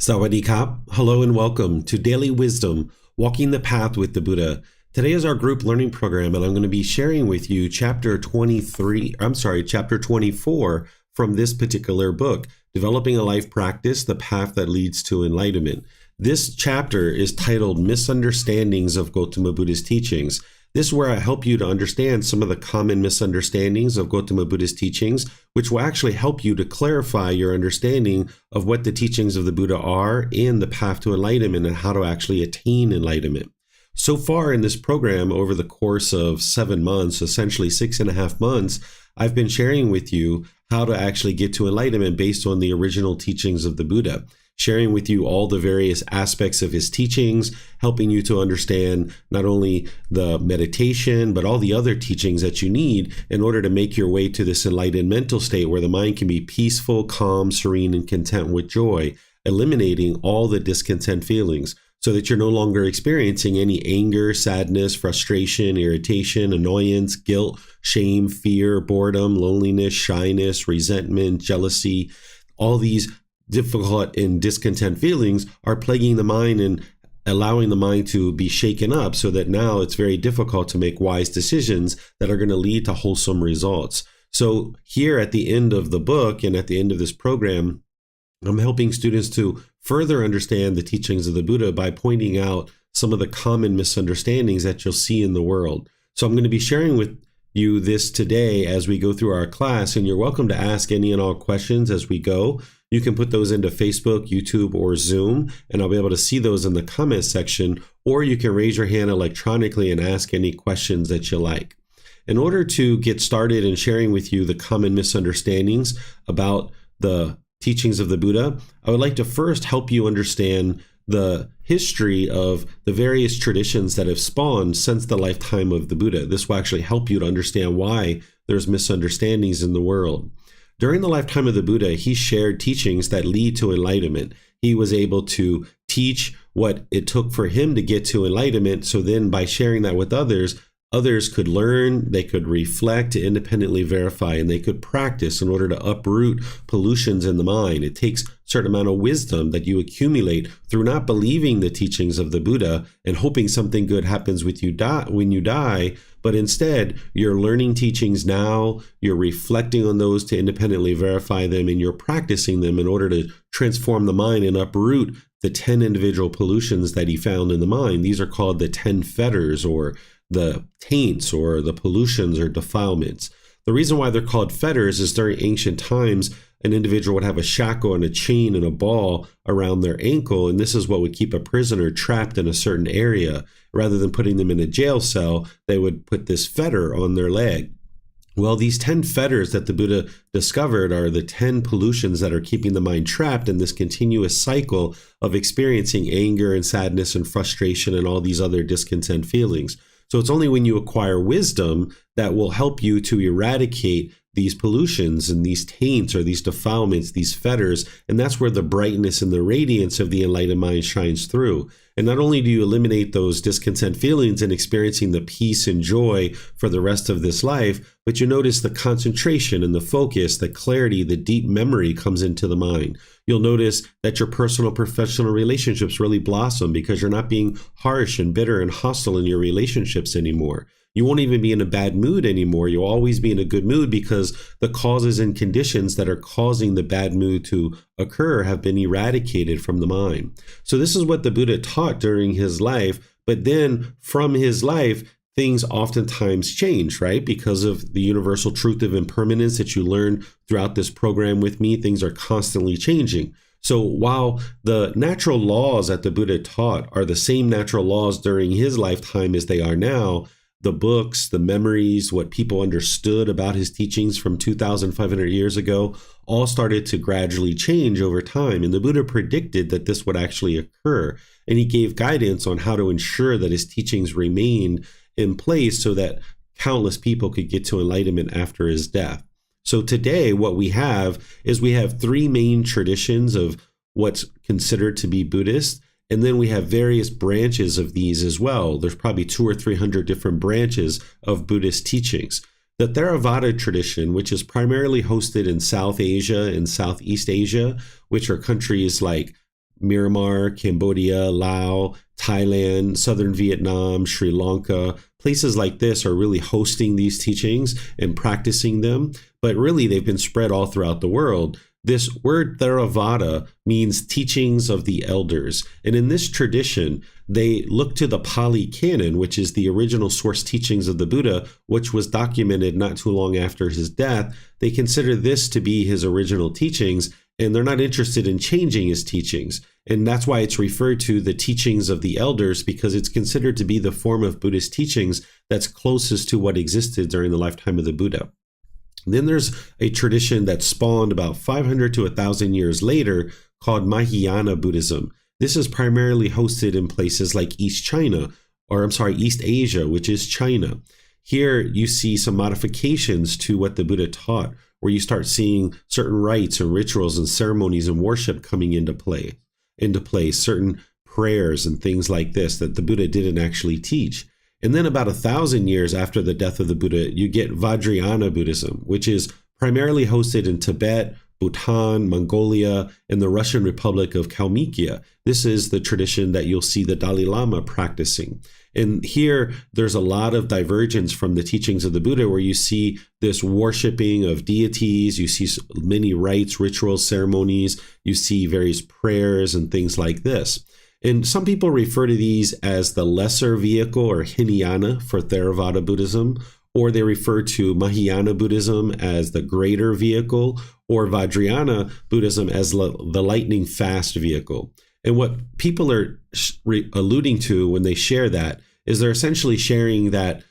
Sawadee Kap. Hello and welcome to Daily Wisdom, Walking the Path with the Buddha. Today is our group learning program, and I'm going to be sharing with you chapter 24 from this particular book, Developing a Life Practice, The Path That Leads to Enlightenment. This chapter is titled Misunderstandings of Gotama Buddhist Teachings. This is where I help you to understand some of the common misunderstandings of Gotama Buddhist teachings, which will actually help you to clarify your understanding of what the teachings of the Buddha are and the path to enlightenment and how to actually attain enlightenment. So far in this program, over the course of 7 months, essentially 6.5 months, I've been sharing with you how to actually get to enlightenment based on the original teachings of the Buddha, sharing with you all the various aspects of his teachings, helping you to understand not only the meditation, but all the other teachings that you need in order to make your way to this enlightened mental state where the mind can be peaceful, calm, serene, and content with joy, eliminating all the discontent feelings so that you're no longer experiencing any anger, sadness, frustration, irritation, annoyance, guilt, shame, fear, boredom, loneliness, shyness, resentment, jealousy. All these difficult and discontent feelings are plaguing the mind and allowing the mind to be shaken up so that now it's very difficult to make wise decisions that are going to lead to wholesome results. So here at the end of the book and at the end of this program, I'm helping students to further understand the teachings of the Buddha by pointing out some of the common misunderstandings that you'll see in the world. So I'm going to be sharing with you this today as we go through our class, and you're welcome to ask any and all questions as we go. You can put those into Facebook, YouTube, or Zoom, and I'll be able to see those in the comment section, or you can raise your hand electronically and ask any questions that you like. In order to get started in sharing with you the common misunderstandings about the teachings of the Buddha, I would like to first help you understand the history of the various traditions that have spawned since the lifetime of the Buddha. This will actually help you to understand why there's misunderstandings in the world. During the lifetime of the Buddha, he shared teachings that lead to enlightenment. He was able to teach what it took for him to get to enlightenment. So then by sharing that with others, others could learn, they could reflect to independently verify, and they could practice in order to uproot pollutions in the mind. It takes a certain amount of wisdom that you accumulate through not believing the teachings of the Buddha and hoping something good happens with you when you die, but instead you're learning teachings now, you're reflecting on those to independently verify them, and you're practicing them in order to transform the mind and uproot the 10 individual pollutions that he found in the mind. These are called the 10 fetters, or the taints, or the pollutions or defilements. The reason why they're called fetters is during ancient times, an individual would have a shackle and a chain and a ball around their ankle, and this is what would keep a prisoner trapped in a certain area. Rather than putting them in a jail cell, they would put this fetter on their leg. Well, these 10 fetters that the Buddha discovered are the 10 pollutions that are keeping the mind trapped in this continuous cycle of experiencing anger and sadness and frustration and all these other discontent feelings. So it's only when you acquire wisdom that will help you to eradicate these pollutions and these taints or these defilements, these fetters, and that's where the brightness and the radiance of the enlightened mind shines through. And not only do you eliminate those discontent feelings and experiencing the peace and joy for the rest of this life, but you notice the concentration and the focus, the clarity, the deep memory comes into the mind. You'll notice that your personal, professional relationships really blossom because you're not being harsh and bitter and hostile in your relationships anymore. You won't even be in a bad mood anymore. You'll always be in a good mood because the causes and conditions that are causing the bad mood to occur have been eradicated from the mind. So this is what the Buddha taught during his life. But then from his life, things oftentimes change, right? Because of the universal truth of impermanence that you learn throughout this program with me, things are constantly changing. So while the natural laws that the Buddha taught are the same natural laws during his lifetime as they are now, the books, the memories, what people understood about his teachings from 2,500 years ago all started to gradually change over time. And the Buddha predicted that this would actually occur. And he gave guidance on how to ensure that his teachings remained in place so that countless people could get to enlightenment after his death. So today what we have is we have three main traditions of what's considered to be Buddhist. And then we have various branches of these as well. There's probably 200 or 300 different branches of Buddhist teachings. The Theravada tradition, which is primarily hosted in South Asia and Southeast Asia, which are countries like Myanmar, Cambodia, Laos, Thailand, southern Vietnam, Sri Lanka. Places like this are really hosting these teachings and practicing them, but really they've been spread all throughout the world. This word Theravada means teachings of the elders. And in this tradition, they look to the Pali Canon, which is the original source teachings of the Buddha, which was documented not too long after his death. They consider this to be his original teachings, and they're not interested in changing his teachings. And that's why it's referred to the teachings of the elders, because it's considered to be the form of Buddhist teachings that's closest to what existed during the lifetime of the Buddha. Then there's a tradition that spawned about 500 to 1,000 years later called Mahayana Buddhism. This is primarily hosted in places like East Asia, which is China. Here you see some modifications to what the Buddha taught, where you start seeing certain rites and rituals and ceremonies and worship coming into play, certain prayers and things like this that the Buddha didn't actually teach. And then about 1,000 years after the death of the Buddha, you get Vajrayana Buddhism, which is primarily hosted in Tibet, Bhutan, Mongolia, and the Russian Republic of Kalmykia. This is the tradition that you'll see the Dalai Lama practicing. And here, there's a lot of divergence from the teachings of the Buddha, where you see this worshiping of deities, you see many rites, rituals, ceremonies, you see various prayers and things like this. And some people refer to these as the lesser vehicle, or Hinayana, for Theravada Buddhism, or they refer to Mahayana Buddhism as the greater vehicle, or Vajrayana Buddhism as the lightning fast vehicle. And what people are alluding to when they share that is they're essentially sharing that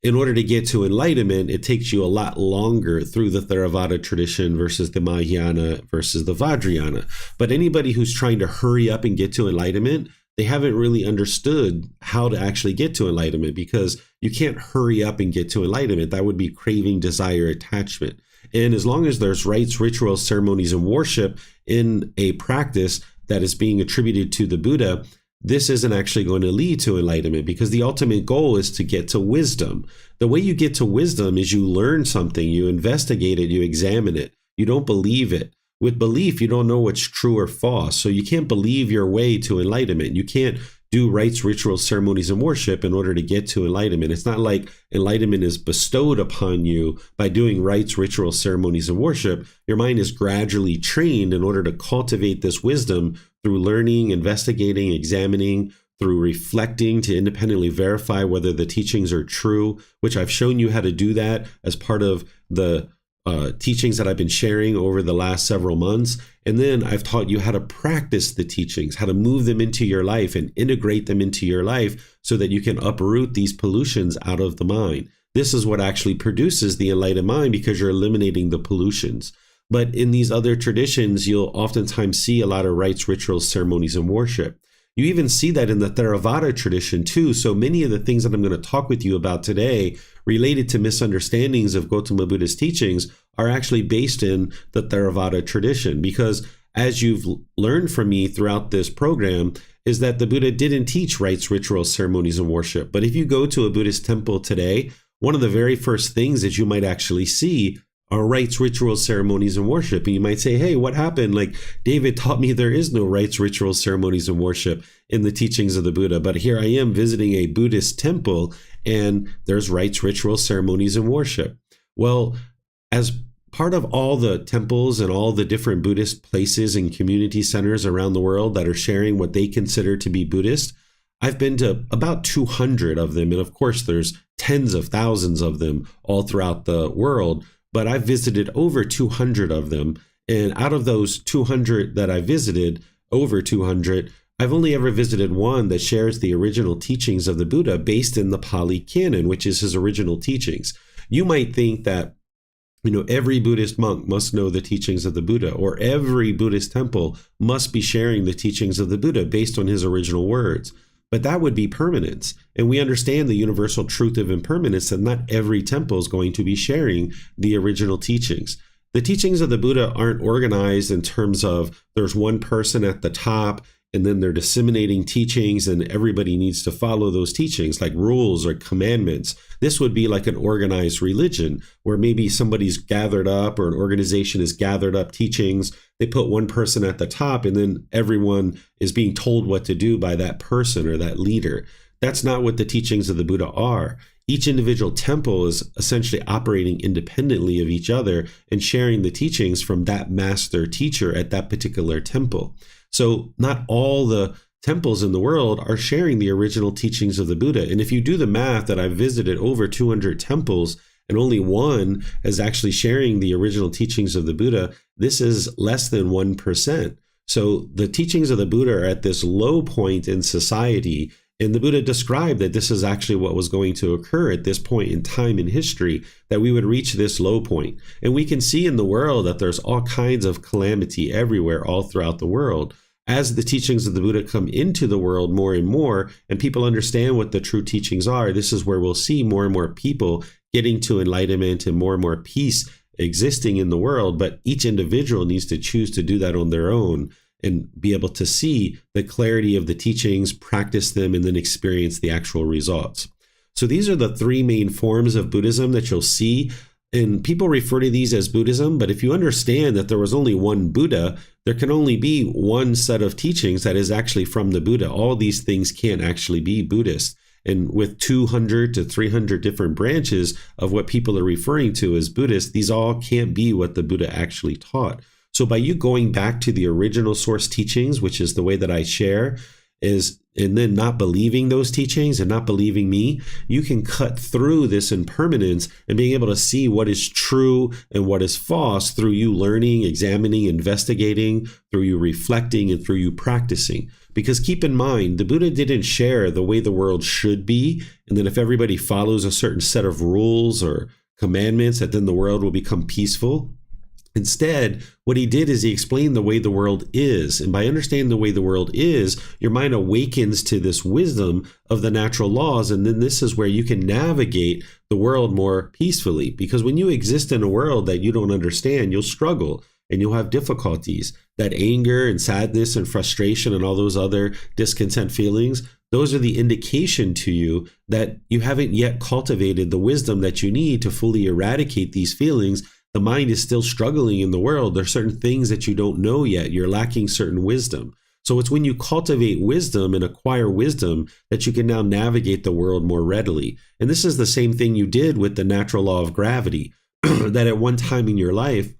in order to get to enlightenment, it takes you a lot longer through the Theravada tradition versus the Mahayana versus the Vajrayana. But anybody who's trying to hurry up and get to enlightenment, they haven't really understood how to actually get to enlightenment, because you can't hurry up and get to enlightenment. That would be craving, desire, attachment. And as long as there's rites, rituals, ceremonies, and worship in a practice that is being attributed to the Buddha, this isn't actually going to lead to enlightenment, because the ultimate goal is to get to wisdom. The way you get to wisdom is you learn something, you investigate it, you examine it. You don't believe it. With belief, you don't know what's true or false. So you can't believe your way to enlightenment. You can't do rites, rituals, ceremonies, and worship in order to get to enlightenment. It's not like enlightenment is bestowed upon you by doing rites, rituals, ceremonies, and worship. Your mind is gradually trained in order to cultivate this wisdom through learning, investigating, examining, through reflecting to independently verify whether the teachings are true, which I've shown you how to do that as part of the teachings that I've been sharing over the last several months. And then I've taught you how to practice the teachings, how to move them into your life and integrate them into your life so that you can uproot these pollutions out of the mind. This is what actually produces the enlightened mind, because you're eliminating the pollutions. But in these other traditions, you'll oftentimes see a lot of rites, rituals, ceremonies, and worship. You even see that in the Theravada tradition too. So many of the things that I'm going to talk with you about today related to misunderstandings of Gotama Buddha's teachings are actually based in the Theravada tradition, because as you've learned from me throughout this program, is that the Buddha didn't teach rites, rituals, ceremonies, and worship. But if you go to a Buddhist temple today, one of the very first things that you might actually see are rites, rituals, ceremonies, and worship. And you might say, hey, what happened? Like, David taught me there is no rites, rituals, ceremonies, and worship in the teachings of the Buddha. But here I am visiting a Buddhist temple, and there's rites, rituals, ceremonies, and worship. Well, as part of all the temples and all the different Buddhist places and community centers around the world that are sharing what they consider to be Buddhist, I've been to about 200 of them. And of course, there's tens of thousands of them all throughout the world. But I've visited over 200 of them. And out of those 200 that I visited, over 200, I've only ever visited one that shares the original teachings of the Buddha based in the Pali Canon, which is his original teachings. You might think that, every Buddhist monk must know the teachings of the Buddha, or every Buddhist temple must be sharing the teachings of the Buddha based on his original words. But that would be permanence. And we understand the universal truth of impermanence, and not every temple is going to be sharing the original teachings. The teachings of the Buddha aren't organized in terms of there's one person at the top and then they're disseminating teachings, and everybody needs to follow those teachings, like rules or commandments. This would be like an organized religion, where maybe somebody's gathered up, or an organization has gathered up teachings. They put one person at the top, and then everyone is being told what to do by that person or that leader. That's not what the teachings of the Buddha are. Each individual temple is essentially operating independently of each other and sharing the teachings from that master teacher at that particular temple. So not all the temples in the world are sharing the original teachings of the Buddha. And if you do the math that I've visited over 200 temples and only one is actually sharing the original teachings of the Buddha, this is less than 1%. So the teachings of the Buddha are at this low point in society. And the Buddha described that this is actually what was going to occur at this point in time in history, that we would reach this low point. And we can see in the world that there's all kinds of calamity everywhere, all throughout the world. As the teachings of the Buddha come into the world more and more, and people understand what the true teachings are, this is where we'll see more and more people getting to enlightenment and more peace existing in the world. But each individual needs to choose to do that on their own and be able to see the clarity of the teachings, practice them, and then experience the actual results. So these are the three main forms of Buddhism that you'll see. And people refer to these as Buddhism, but if you understand that there was only one Buddha, there can only be one set of teachings that is actually from the Buddha. All these things can't actually be Buddhist. And with 200 to 300 different branches of what people are referring to as Buddhist, these all can't be what the Buddha actually taught. So by you going back to the original source teachings, which is the way that I share, and then not believing those teachings and not believing me, you can cut through this impermanence and being able to see what is true and what is false through you learning, examining, investigating, through you reflecting, and through you practicing. Because keep in mind, the Buddha didn't share the way the world should be, and then if everybody follows a certain set of rules or commandments, that then the world will become peaceful. Instead, what he did is he explained the way the world is. And by understanding the way the world is, your mind awakens to this wisdom of the natural laws. And then this is where you can navigate the world more peacefully. Because when you exist in a world that you don't understand, you'll struggle and you'll have difficulties. That anger and sadness and frustration and all those other discontent feelings, those are the indication to you that you haven't yet cultivated the wisdom that you need to fully eradicate these feelings. The mind is still struggling in the world. There are certain things that you don't know yet. You're lacking certain wisdom. So it's when you cultivate wisdom and acquire wisdom that you can now navigate the world more readily. And this is the same thing you did with the natural law of gravity, that at one time in your life,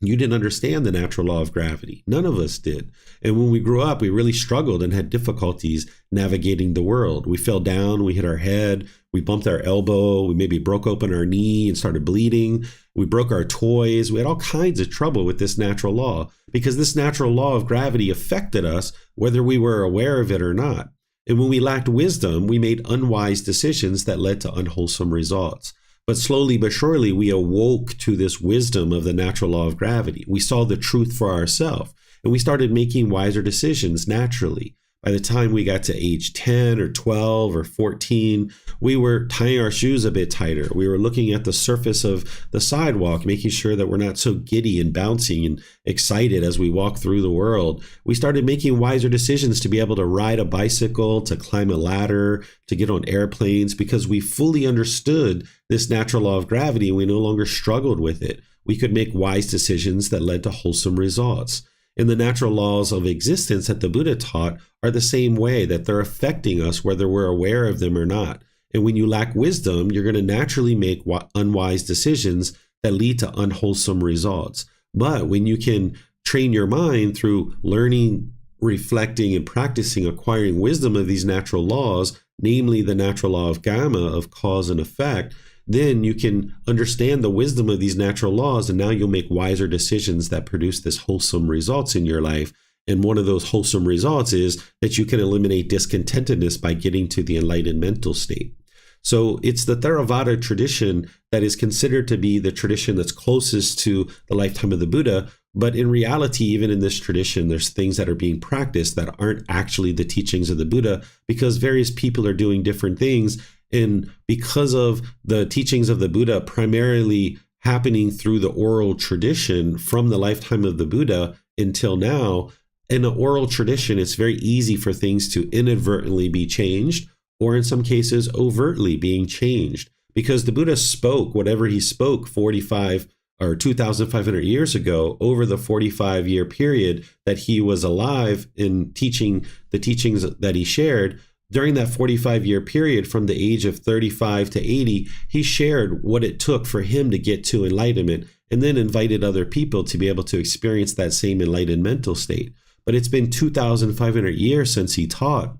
you didn't understand the natural law of gravity. None of us did. And when we grew up, we really struggled and had difficulties navigating the world. We fell down, we hit our head, we bumped our elbow, we maybe broke open our knee and started bleeding. We broke our toys. We had all kinds of trouble with this natural law because this natural law of gravity affected us whether we were aware of it or not. And when we lacked wisdom, we made unwise decisions that led to unwholesome results. But slowly but surely, we awoke to this wisdom of the natural law of gravity. We saw the truth for ourselves, and we started making wiser decisions naturally. By the time we got to age 10 or 12 or 14, we were tying our shoes a bit tighter. We were looking at the surface of the sidewalk, making sure that we're not so giddy and bouncing and excited as we walk through the world. We started making wiser decisions to be able to ride a bicycle, to climb a ladder, to get on airplanes, because we fully understood this natural law of gravity and we no longer struggled with it. We could make wise decisions that led to wholesome results. And the natural laws of existence that the Buddha taught are the same way, that they're affecting us whether we're aware of them or not. And when you lack wisdom, you're going to naturally make unwise decisions that lead to unwholesome results. But when you can train your mind through learning, reflecting, and practicing acquiring wisdom of these natural laws, namely the natural law of Gotama, of cause and effect, then you can understand the wisdom of these natural laws, and now you'll make wiser decisions that produce this wholesome results in your life. And one of those wholesome results is that you can eliminate discontentedness by getting to the enlightened mental state. So it's the Theravada tradition that is considered to be the tradition that's closest to the lifetime of the Buddha. But in reality, even in this tradition, there's things that are being practiced that aren't actually the teachings of the Buddha, because various people are doing different things. And because of the teachings of the Buddha primarily happening through the oral tradition from the lifetime of the Buddha until now, in an oral tradition, it's very easy for things to inadvertently be changed, or in some cases overtly being changed, because the Buddha spoke whatever he spoke 45 or 2,500 years ago over the 45-year period that he was alive in teaching the teachings that he shared. During that 45-year period, from the age of 35 to 80, he shared what it took for him to get to enlightenment, and then invited other people to be able to experience that same enlightened mental state. But it's been 2,500 years since he taught.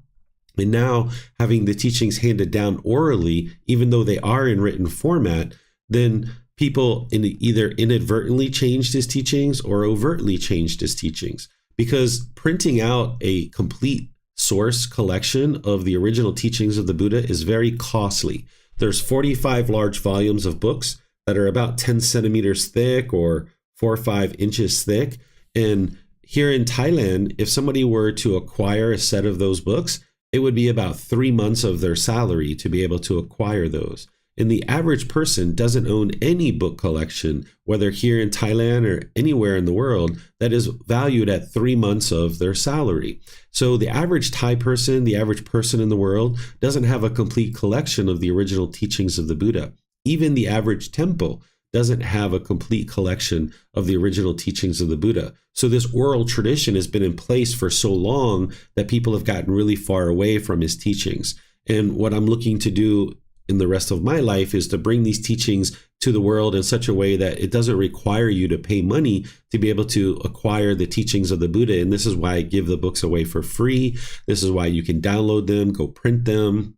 And now, having the teachings handed down orally, even though they are in written format, then people either inadvertently changed his teachings or overtly changed his teachings. Because printing out a complete source collection of the original teachings of the Buddha is very costly. There's 45 large volumes of books that are about 10 centimeters thick or 4 or 5 inches thick. And here in Thailand, if somebody were to acquire a set of those books, it would be about 3 months of their salary to be able to acquire those. And the average person doesn't own any book collection, whether here in Thailand or anywhere in the world, that is valued at 3 months of their salary. So the average Thai person, the average person in the world, doesn't have a complete collection of the original teachings of the Buddha. Even the average temple doesn't have a complete collection of the original teachings of the Buddha. So this oral tradition has been in place for so long that people have gotten really far away from his teachings. And what I'm looking to do in the rest of my life is to bring these teachings to the world in such a way that it doesn't require you to pay money to be able to acquire the teachings of the Buddha. And this is why I give the books away for free. This is why you can download them, go print them.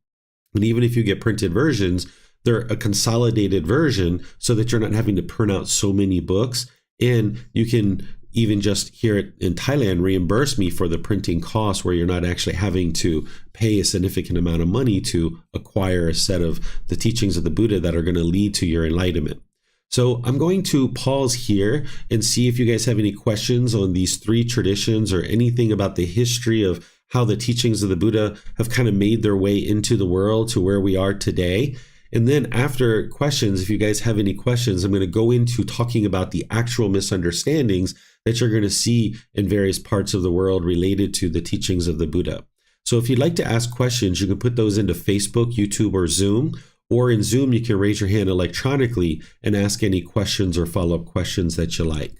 And even if you get printed versions, they're a consolidated version so that you're not having to print out so many books. And you can even just here in Thailand reimburse me for the printing costs, where you're not actually having to pay a significant amount of money to acquire a set of the teachings of the Buddha that are going to lead to your enlightenment. So I'm going to pause here and see if you guys have any questions on these 3 traditions or anything about the history of how the teachings of the Buddha have kind of made their way into the world to where we are today. And then after questions, if you guys have any questions, I'm going to go into talking about the actual misunderstandings that you're going to see in various parts of the world related to the teachings of the Buddha. So if you'd like to ask questions, you can put those into Facebook, YouTube, or Zoom. Or in Zoom, you can raise your hand electronically and ask any questions or follow-up questions that you like.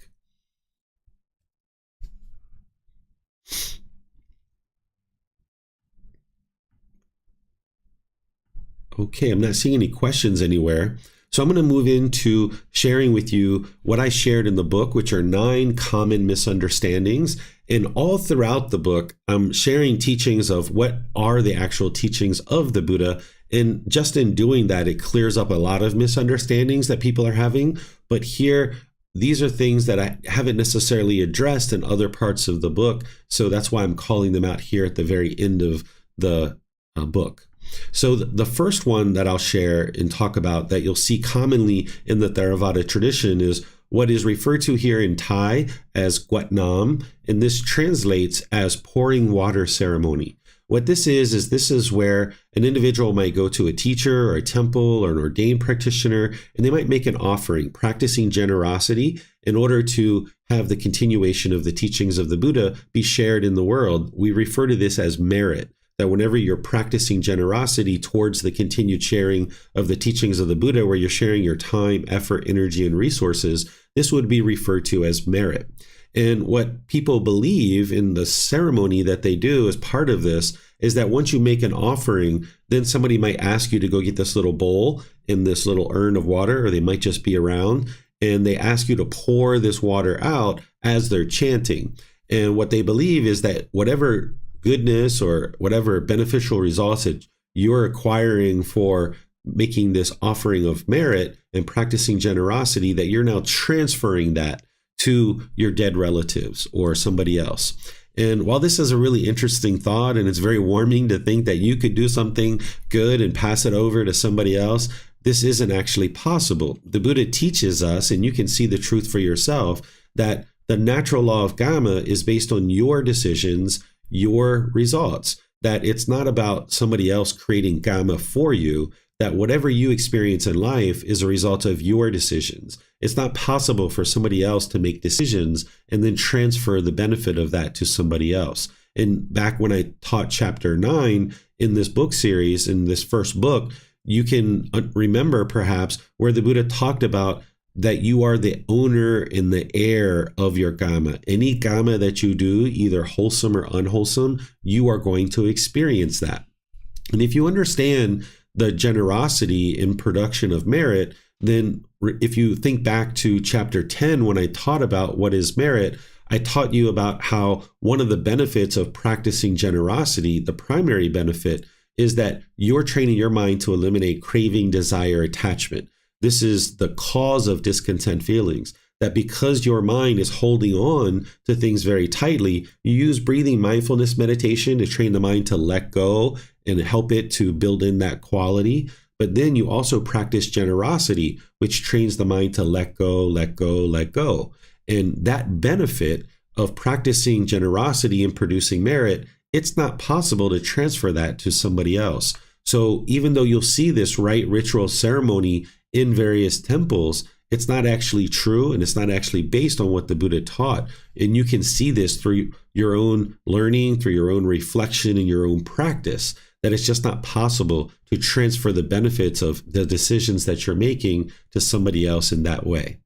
Okay, I'm not seeing any questions anywhere. So I'm going to move into sharing with you what I shared in the book, which are 9 common misunderstandings. And all throughout the book, I'm sharing teachings of what are the actual teachings of the Buddha. And just in doing that, it clears up a lot of misunderstandings that people are having. But here, these are things that I haven't necessarily addressed in other parts of the book. So that's why I'm calling them out here at the very end of the book. So the first one that I'll share and talk about that you'll see commonly in the Theravada tradition is what is referred to here in Thai as Gotama, and this translates as pouring water ceremony. What this is where an individual might go to a teacher or a temple or an ordained practitioner, and they might make an offering, practicing generosity in order to have the continuation of the teachings of the Buddha be shared in the world. We refer to this as merit. That whenever you're practicing generosity towards the continued sharing of the teachings of the Buddha, where you're sharing your time, effort, energy, and resources, this would be referred to as merit. And what people believe in the ceremony that they do as part of this is that once you make an offering, then somebody might ask you to go get this little bowl in this little urn of water, or they might just be around, and they ask you to pour this water out as they're chanting. And what they believe is that whatever goodness or whatever beneficial results that you're acquiring for making this offering of merit and practicing generosity, that you're now transferring that to your dead relatives or somebody else. And while this is a really interesting thought, and it's very warming to think that you could do something good and pass it over to somebody else, this isn't actually possible. The Buddha teaches us, and you can see the truth for yourself, that the natural law of Gama is based on your decisions, your results, that it's not about somebody else creating Gama for you, that whatever you experience in life is a result of your decisions. It's not possible for somebody else to make decisions and then transfer the benefit of that to somebody else. And back when I taught chapter 9 in this book series, in this first book, you can remember perhaps where the Buddha talked about that you are the owner and the heir of your Gama. Any Gama that you do, either wholesome or unwholesome, you are going to experience that. And if you understand the generosity in production of merit, then if you think back to chapter 10, when I taught about what is merit, I taught you about how one of the benefits of practicing generosity, the primary benefit, is that you're training your mind to eliminate craving, desire, attachment. This is the cause of discontent feelings, that because your mind is holding on to things very tightly, you use breathing mindfulness meditation to train the mind to let go and help it to build in that quality. But then you also practice generosity, which trains the mind to let go, let go, let go. And that benefit of practicing generosity and producing merit, it's not possible to transfer that to somebody else. So even though you'll see this rite, ritual, ceremony in various temples, it's not actually true, and it's not actually based on what the Buddha taught. And you can see this through your own learning, through your own reflection and your own practice, that it's just not possible to transfer the benefits of the decisions that you're making to somebody else in that way.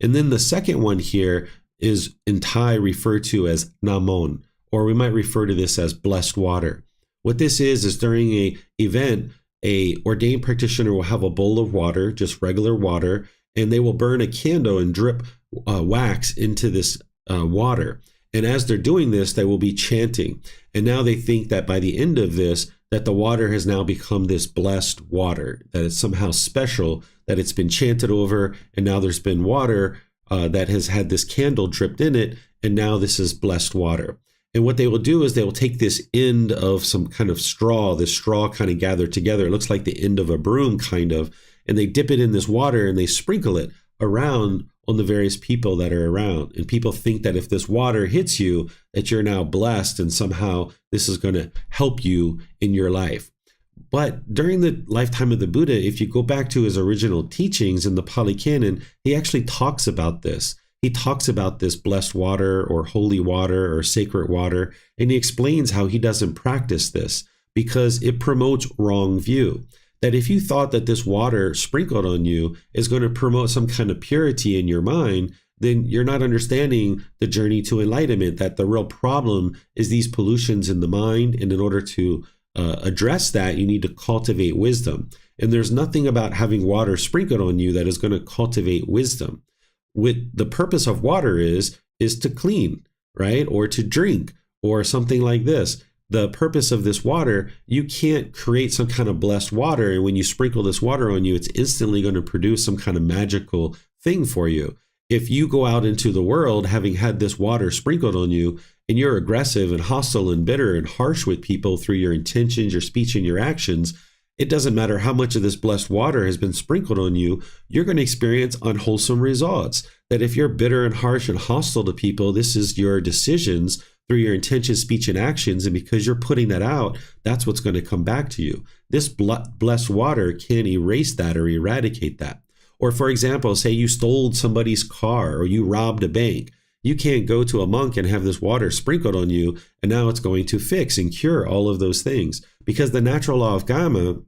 And then the second one here is in Thai referred to as namon, or we might refer to this as blessed water. What this is during a event, a ordained practitioner will have a bowl of water, just regular water, and they will burn a candle and drip wax into this water. And as they're doing this, they will be chanting. And now they think that by the end of this, that the water has now become this blessed water, that it's somehow special, that it's been chanted over, and now there's been water that has had this candle dripped in it, and now this is blessed water. And what they will do is they will take this end of some kind of straw, this straw kind of gathered together. It looks like the end of a broom kind of, and they dip it in this water and they sprinkle it around on the various people that are around. And people think that if this water hits you, that you're now blessed and somehow this is going to help you in your life. But during the lifetime of the Buddha, if you go back to his original teachings in the Pali Canon, he actually talks about this. He talks about this blessed water or holy water or sacred water, and he explains how he doesn't practice this because it promotes wrong view. That if you thought that this water sprinkled on you is going to promote some kind of purity in your mind, then you're not understanding the journey to enlightenment, that the real problem is these pollutions in the mind, and in order to address that, you need to cultivate wisdom. And there's nothing about having water sprinkled on you that is going to cultivate wisdom. With the purpose of water is to clean, right? Or to drink, or something like this. The purpose of this water, you can't create some kind of blessed water, and when you sprinkle this water on you, it's instantly going to produce some kind of magical thing for you. If you go out into the world having had this water sprinkled on you, and you're aggressive and hostile and bitter and harsh with people through your intentions, your speech, and your actions, it doesn't matter how much of this blessed water has been sprinkled on you, you're going to experience unwholesome results. That if you're bitter and harsh and hostile to people, this is your decisions through your intention, speech, and actions. And because you're putting that out, that's what's going to come back to you. This blessed water can't erase that or eradicate that. Or for example, say you stole somebody's car or you robbed a bank. You can't go to a monk and have this water sprinkled on you, and now it's going to fix and cure all of those things. Because the natural law of Gama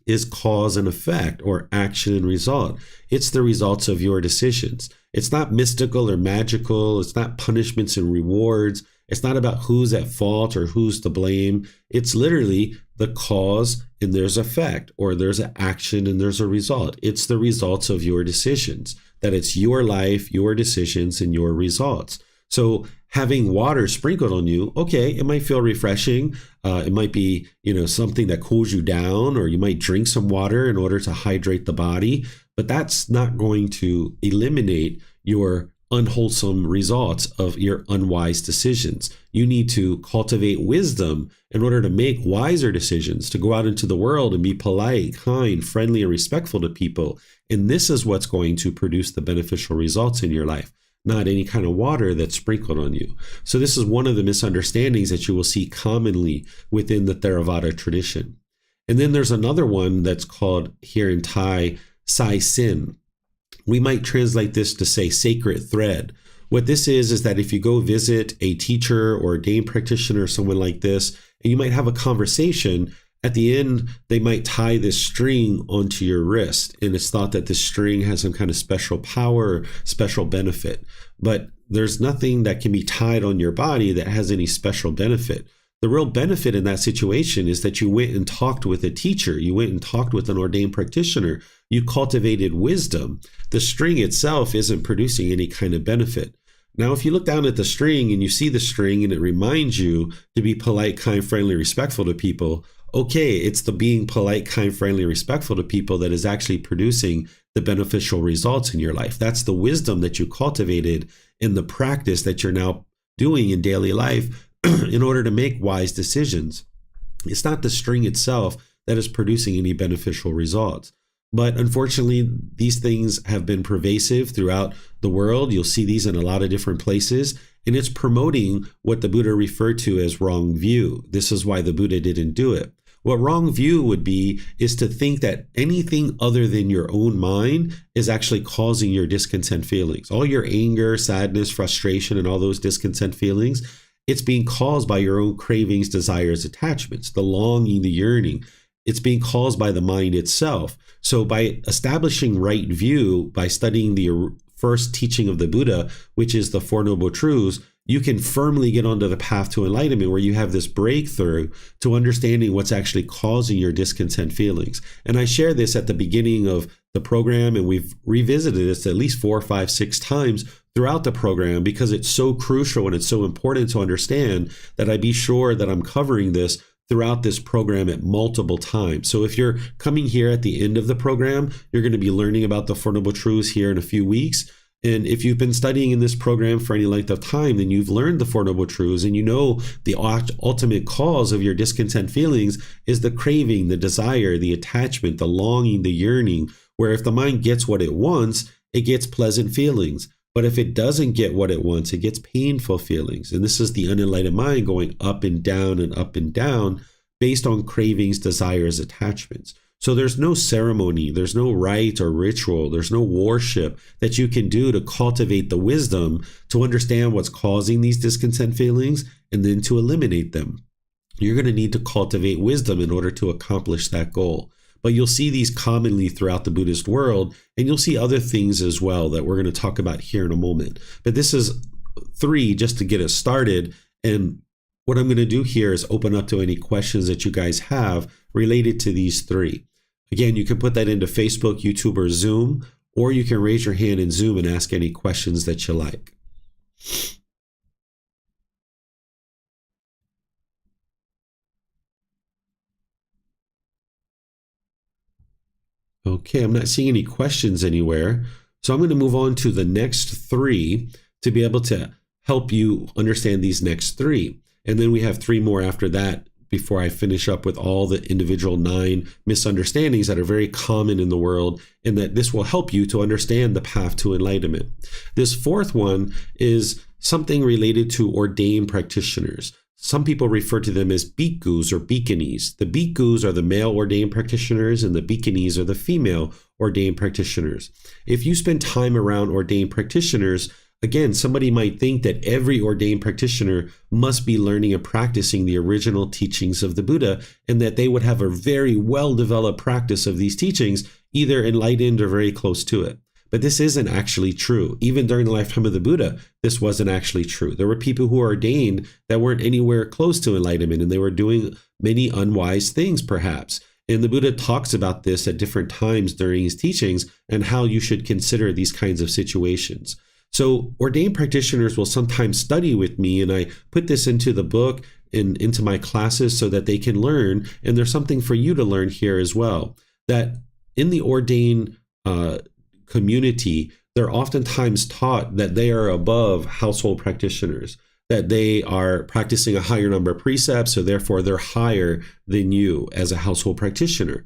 is cause and effect, or action and result. It's the results of your decisions. It's not mystical or magical. It's not punishments and rewards. It's not about who's at fault or who's to blame. It's literally the cause and there's effect, or there's an action and there's a result. It's the results of your decisions, that it's your life, your decisions, and your results. So having water sprinkled on you, okay, it might feel refreshing. It might be, something that cools you down, or you might drink some water in order to hydrate the body, but that's not going to eliminate your unwholesome results of your unwise decisions. You need to cultivate wisdom in order to make wiser decisions, to go out into the world and be polite, kind, friendly, and respectful to people. And this is what's going to produce the beneficial results in your life, not any kind of water that's sprinkled on you. So this is one of the misunderstandings that you will see commonly within the Theravada tradition. And then there's another one that's called here in Thai, Sai Sin. We might translate this to say sacred thread. What this is that if you go visit a teacher or ordained practitioner or someone like this, and you might have a conversation, at the end, they might tie this string onto your wrist. And it's thought that this string has some kind of special power or special benefit. But there's nothing that can be tied on your body that has any special benefit. The real benefit in that situation is that you went and talked with a teacher. You went and talked with an ordained practitioner. You cultivated wisdom. The string itself isn't producing any kind of benefit. Now, if you look down at the string and you see the string and it reminds you to be polite, kind, friendly, respectful to people, okay, it's the being polite, kind, friendly, respectful to people that is actually producing the beneficial results in your life. That's the wisdom that you cultivated in the practice that you're now doing in daily life in order to make wise decisions. It's not the string itself that is producing any beneficial results. But unfortunately, these things have been pervasive throughout the world. You'll see these in a lot of different places, and it's promoting what the Buddha referred to as wrong view. This is why the Buddha didn't do it. What wrong view would be is to think that anything other than your own mind is actually causing your discontent feelings. All your anger, sadness, frustration, and all those discontent feelings, it's being caused by your own cravings, desires, attachments, the longing, the yearning. It's being caused by the mind itself. So by establishing right view, by studying the first teaching of the Buddha, which is the Four Noble Truths, you can firmly get onto the path to enlightenment where you have this breakthrough to understanding what's actually causing your discontent feelings. And I share this at the beginning of the program, and we've revisited this at least 4, 5, 6 times throughout the program because it's so crucial and it's so important to understand that I be sure that I'm covering this throughout this program at multiple times. So if you're coming here at the end of the program, you're going to be learning about the Four Noble Truths here in a few weeks. And if you've been studying in this program for any length of time, then you've learned the Four Noble Truths and you know the ultimate cause of your discontent feelings is the craving, the desire, the attachment, the longing, the yearning, where if the mind gets what it wants, it gets pleasant feelings. But if it doesn't get what it wants, it gets painful feelings. And this is the unenlightened mind going up and down based on cravings, desires, attachments. So there's no ceremony, there's no rite or ritual, there's no worship that you can do to cultivate the wisdom to understand what's causing these discontent feelings and then to eliminate them. You're going to need to cultivate wisdom in order to accomplish that goal. But you'll see these commonly throughout the Buddhist world, and you'll see other things as well that we're going to talk about here in a moment. But this is 3 just to get us started. And what I'm going to do here is open up to any questions that you guys have related to these 3. Again, you can put that into Facebook, YouTube, or Zoom, or you can raise your hand in Zoom and ask any questions that you like. Okay, I'm not seeing any questions anywhere. So I'm going to move on to the next 3 to be able to help you understand these next 3. And then we have 3 more after that before I finish up with all the individual 9 misunderstandings that are very common in the world, and that this will help you to understand the path to enlightenment. This 4th one is something related to ordained practitioners. Some people refer to them as bhikkhus or bhikkhunis. The bhikkhus are the male ordained practitioners and the bhikkhunis are the female ordained practitioners. If you spend time around ordained practitioners, again, somebody might think that every ordained practitioner must be learning and practicing the original teachings of the Buddha, and that they would have a very well-developed practice of these teachings, either enlightened or very close to it. But this isn't actually true. Even during the lifetime of the Buddha, this wasn't actually true. There were people who were ordained that weren't anywhere close to enlightenment, and they were doing many unwise things, perhaps. And the Buddha talks about this at different times during his teachings and how you should consider these kinds of situations. So ordained practitioners will sometimes study with me, and I put this into the book and into my classes so that they can learn. And there's something for you to learn here as well, that in the ordained community, they're oftentimes taught that they are above household practitioners, that they are practicing a higher number of precepts, so therefore they're higher than you as a household practitioner.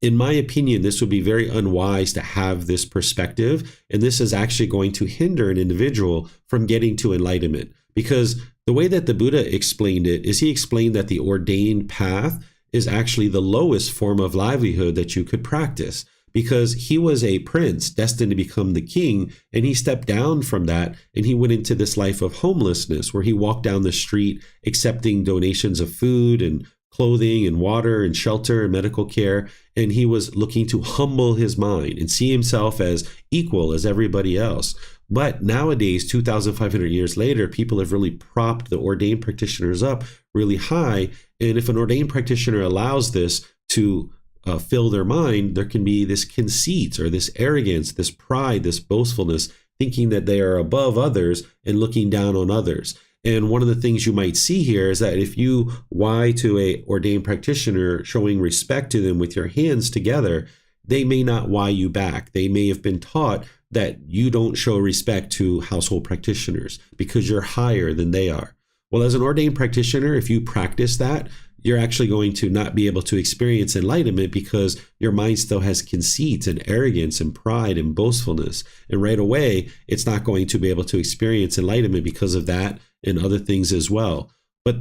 In my opinion, this would be very unwise to have this perspective, and this is actually going to hinder an individual from getting to enlightenment. Because the way that the Buddha explained it is he explained that the ordained path is actually the lowest form of livelihood that you could practice, because he was a prince destined to become the king, and he stepped down from that and he went into this life of homelessness, where he walked down the street accepting donations of food and clothing and water and shelter and medical care. And he was looking to humble his mind and see himself as equal as everybody else. But nowadays, 2,500 years later, people have really propped the ordained practitioners up really high. And if an ordained practitioner allows this to fill their mind, there can be this conceit or this arrogance, this pride, this boastfulness, thinking that they are above others and looking down on others. And one of the things you might see here is that if you why to a ordained practitioner, showing respect to them with your hands together, they may not why you back. They may have been taught that you don't show respect to household practitioners because you're higher than they are. Well, as an ordained practitioner, if you practice that, you're actually going to not be able to experience enlightenment because your mind still has conceit and arrogance and pride and boastfulness. And right away, it's not going to be able to experience enlightenment because of that and other things as well. But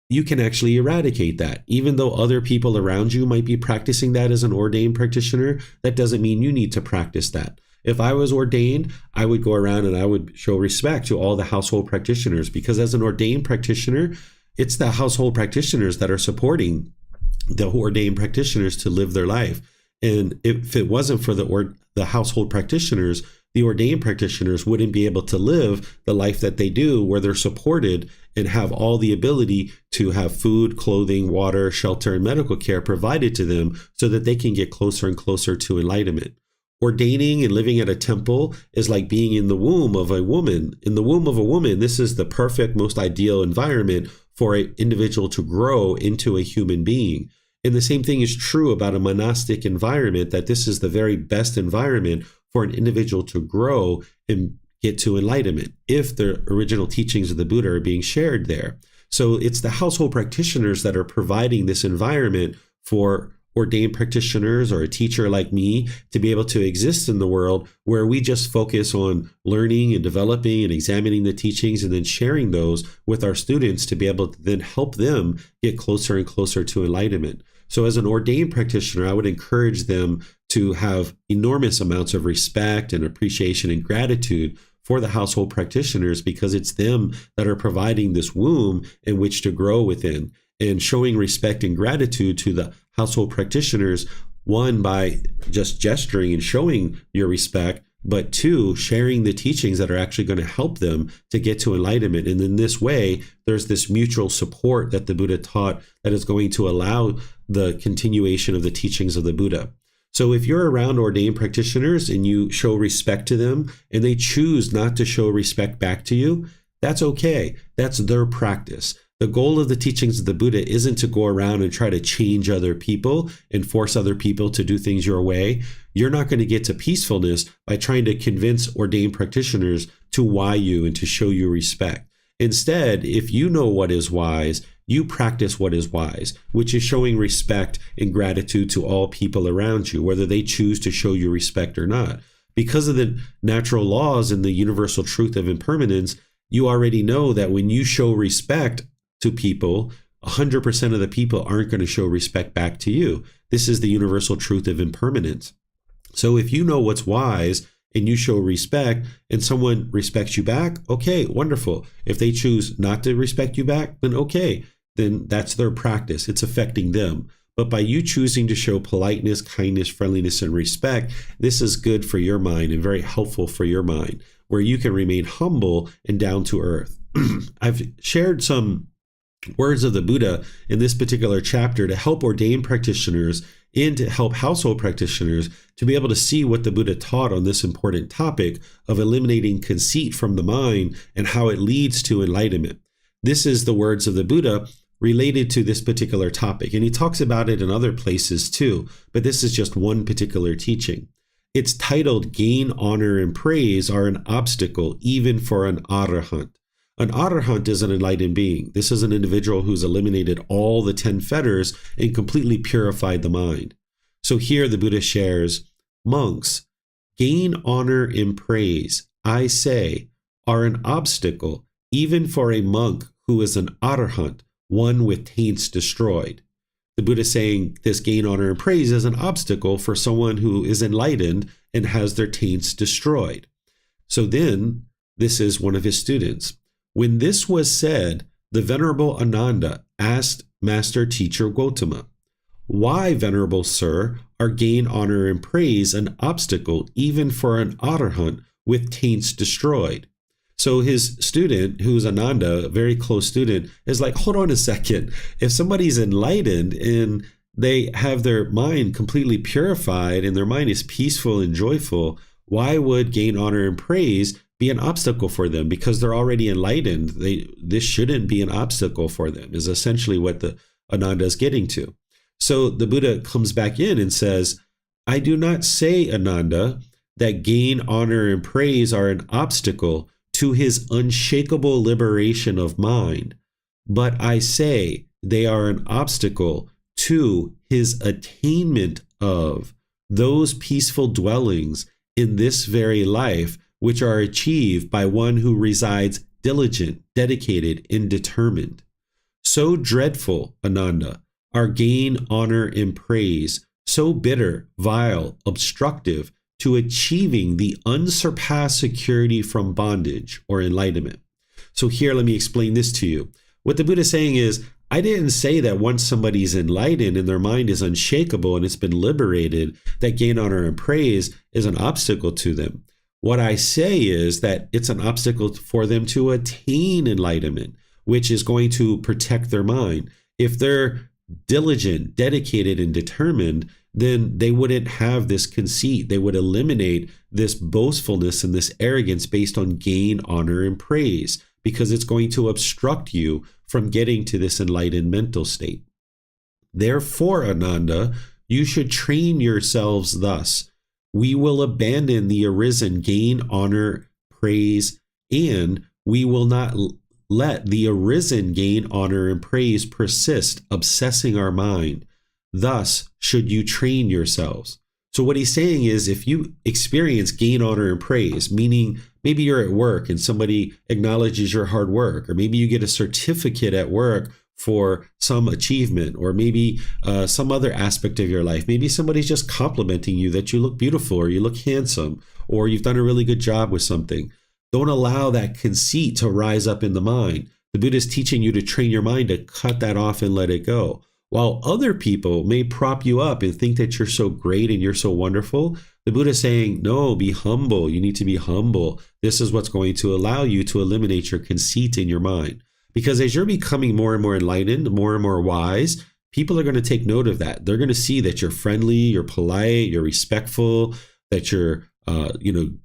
you can actually eradicate that. Even though other people around you might be practicing that as an ordained practitioner, that doesn't mean you need to practice that. If I was ordained, I would go around and I would show respect to all the household practitioners, because as an ordained practitioner, it's the household practitioners that are supporting the ordained practitioners to live their life. And if it wasn't for the household practitioners, the ordained practitioners wouldn't be able to live the life that they do, where they're supported and have all the ability to have food, clothing, water, shelter, and medical care provided to them so that they can get closer and closer to enlightenment. Ordaining and living at a temple is like being in the womb of a woman. In the womb of a woman, this is the perfect, most ideal environment for an individual to grow into a human being. And the same thing is true about a monastic environment, that this is the very best environment for an individual to grow and get to enlightenment if the original teachings of the Buddha are being shared there. So it's the household practitioners that are providing this environment for ordained practitioners or a teacher like me to be able to exist in the world, where we just focus on learning and developing and examining the teachings and then sharing those with our students to be able to then help them get closer and closer to enlightenment. So as an ordained practitioner, I would encourage them to have enormous amounts of respect and appreciation and gratitude for the household practitioners, because it's them that are providing this womb in which to grow within. And showing respect and gratitude to the household practitioners, one, by just gesturing and showing your respect, but two, sharing the teachings that are actually going to help them to get to enlightenment. And in this way, there's this mutual support that the Buddha taught that is going to allow the continuation of the teachings of the Buddha. So if you're around ordained practitioners and you show respect to them and they choose not to show respect back to you, that's okay. That's their practice. The goal of the teachings of the Buddha isn't to go around and try to change other people and force other people to do things your way. You're not going to get to peacefulness by trying to convince ordained practitioners to why you and to show you respect. Instead, if you know what is wise, you practice what is wise, which is showing respect and gratitude to all people around you, whether they choose to show you respect or not. Because of the natural laws and the universal truth of impermanence, you already know that when you show respect to people, 100% of the people aren't going to show respect back to you. This is the universal truth of impermanence. So if you know what's wise and you show respect and someone respects you back, okay, wonderful. If they choose not to respect you back, then okay, then that's their practice. It's affecting them. But by you choosing to show politeness, kindness, friendliness, and respect, this is good for your mind and very helpful for your mind, where you can remain humble and down to earth. I've shared some words of the Buddha in this particular chapter to help ordained practitioners and to help household practitioners to be able to see what the Buddha taught on this important topic of eliminating conceit from the mind and how it leads to enlightenment. This is the words of the Buddha related to this particular topic, and he talks about it in other places too, but this is just one particular teaching. It's titled, "Gain, Honor, and Praise Are an Obstacle Even for an Arahant." An arahant is an enlightened being. This is an individual who's eliminated all the 10 fetters and completely purified the mind. So here the Buddha shares, monks, gain, honor, and praise, I say, are an obstacle even for a monk who is an arahant, one with taints destroyed. the Buddha is saying this gain, honor, and praise is an obstacle for someone who is enlightened and has their taints destroyed. So then, this is one of his students. When this was said, the Venerable Ananda asked Master Teacher Gotama, "Why, Venerable Sir, are gain, honor, and praise an obstacle even for an arahant with taints destroyed?" So his student, who's Ananda, a very close student, is like, hold on a second. If somebody's enlightened and they have their mind completely purified and their mind is peaceful and joyful, why would gain, honor, and praise be an obstacle for them? Because they're already enlightened. This shouldn't be an obstacle for them, is essentially what the Ananda is getting to. So the Buddha comes back in and says, "I do not say, Ananda, that gain, honor, and praise are an obstacle to his unshakable liberation of mind, but I say they are an obstacle to his attainment of those peaceful dwellings in this very life, which are achieved by one who resides diligent, dedicated, and determined. So dreadful, Ananda, are gain, honor, and praise, so bitter, vile, obstructive, to achieving the unsurpassed security from bondage or enlightenment." So here, let me explain this to you. What the Buddha is saying is, I didn't say that once somebody's enlightened and their mind is unshakable and it's been liberated, that gain, honor, and praise is an obstacle to them. What I say is that it's an obstacle for them to attain enlightenment, which is going to protect their mind. If they're diligent, dedicated, and determined, then they wouldn't have this conceit. They would eliminate this boastfulness and this arrogance based on gain, honor, and praise, because it's going to obstruct you from getting to this enlightened mental state. Therefore, Ananda, you should train yourselves thus. We will abandon the arisen gain, honor, praise, and we will not let the arisen gain, honor, and praise persist, obsessing our mind. Thus should you train yourselves. So what he's saying is, if you experience gain, honor, and praise, meaning maybe you're at work and somebody acknowledges your hard work, or maybe you get a certificate at work for some achievement, or maybe some other aspect of your life. Maybe somebody's just complimenting you that you look beautiful, or you look handsome, or you've done a really good job with something. Don't allow that conceit to rise up in the mind. The Buddha is teaching you to train your mind to cut that off and let it go. While other people may prop you up and think that you're so great and you're so wonderful, the Buddha is saying, no, be humble. You need to be humble. This is what's going to allow you to eliminate your conceit in your mind. Because as you're becoming more and more enlightened, more and more wise, people are going to take note of that. They're going to see that you're friendly, you're polite, you're respectful, that you're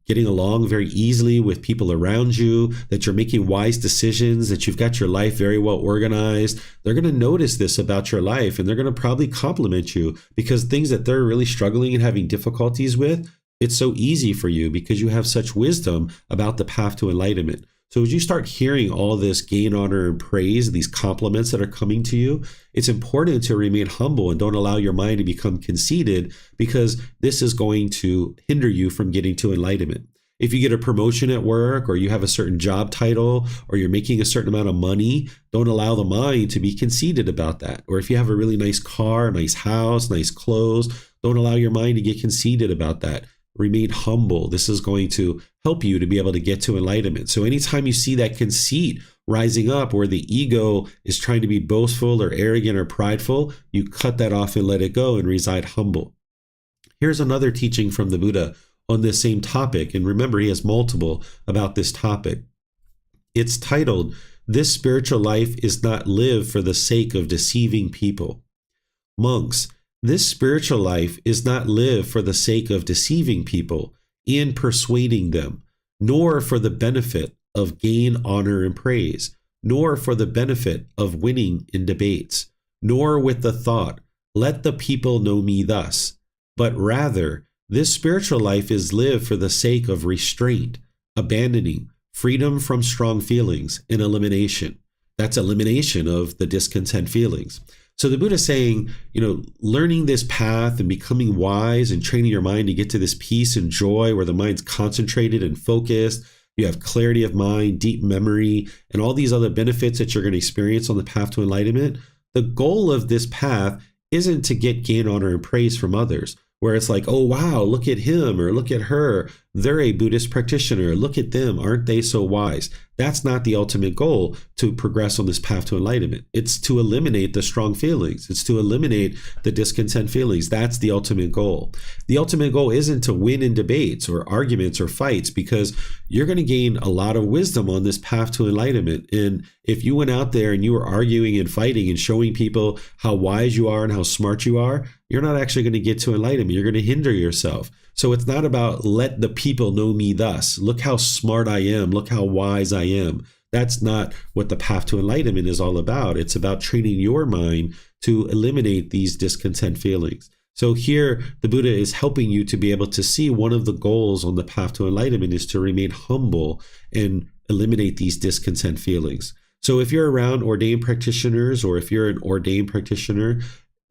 getting along very easily with people around you, that you're making wise decisions, that you've got your life very well organized. They're going to notice this about your life, and they're going to probably compliment you, because things that they're really struggling and having difficulties with, it's so easy for you because you have such wisdom about the path to enlightenment. So as you start hearing all this gain, honor, and praise, these compliments that are coming to you, it's important to remain humble and don't allow your mind to become conceited, because this is going to hinder you from getting to enlightenment. If you get a promotion at work, or you have a certain job title, or you're making a certain amount of money, don't allow the mind to be conceited about that. Or if you have a really nice car, nice house, nice clothes, don't allow your mind to get conceited about that. Remain humble. This is going to help you to be able to get to enlightenment. So anytime you see that conceit rising up, where the ego is trying to be boastful or arrogant or prideful, you cut that off and let it go and reside humble. Here's another teaching from the Buddha on this same topic. And remember, he has multiple about this topic. It's titled, "This spiritual life is not lived for the sake of deceiving people." Monks, this spiritual life is not lived for the sake of deceiving people and persuading them, nor for the benefit of gain, honor, and praise, nor for the benefit of winning in debates, nor with the thought, let the people know me thus, but rather, this spiritual life is lived for the sake of restraint, abandoning, freedom from strong feelings, and elimination. That's elimination of the discontent feelings. So the Buddha is saying, learning this path and becoming wise and training your mind to get to this peace and joy where the mind's concentrated and focused, you have clarity of mind, deep memory, and all these other benefits that you're going to experience on the path to enlightenment. The goal of this path isn't to gain honor and praise from others, where it's like, oh, wow, look at him or look at her. They're a Buddhist practitioner. Look at them. Aren't they so wise? That's not the ultimate goal to progress on this path to enlightenment. It's to eliminate the strong feelings. It's to eliminate the discontent feelings. That's the ultimate goal. The ultimate goal isn't to win in debates or arguments or fights, because you're going to gain a lot of wisdom on this path to enlightenment. And if you went out there and you were arguing and fighting and showing people how wise you are and how smart you are, you're not actually going to get to enlightenment. You're going to hinder yourself. So it's not about let the people know me thus. Look how smart I am. Look how wise I am. That's not what the path to enlightenment is all about. It's about training your mind to eliminate these discontent feelings. So here, the Buddha is helping you to be able to see one of the goals on the path to enlightenment is to remain humble and eliminate these discontent feelings. So if you're around ordained practitioners, or if you're an ordained practitioner,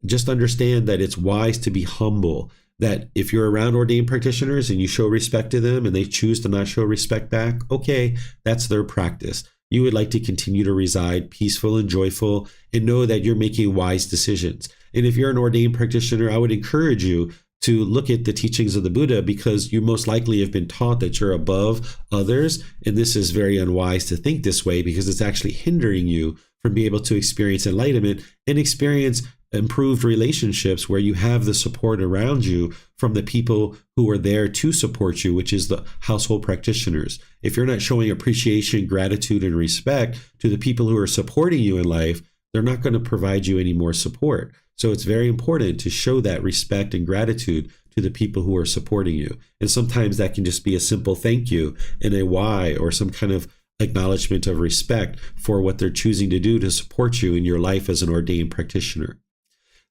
just understand that it's wise to be humble. That if you're around ordained practitioners and you show respect to them and they choose to not show respect back, okay, that's their practice. You would like to continue to reside peaceful and joyful and know that you're making wise decisions. And if you're an ordained practitioner, I would encourage you to look at the teachings of the Buddha, because you most likely have been taught that you're above others. And this is very unwise to think this way, because it's actually hindering you from being able to experience enlightenment and experience improved relationships where you have the support around you from the people who are there to support you, which is the household practitioners. If you're not showing appreciation, gratitude, and respect to the people who are supporting you in life, they're not going to provide you any more support. So it's very important to show that respect and gratitude to the people who are supporting you. And sometimes that can just be a simple thank you and a why, or some kind of acknowledgement of respect for what they're choosing to do to support you in your life as an ordained practitioner.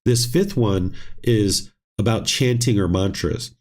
This fifth one is about chanting or mantras.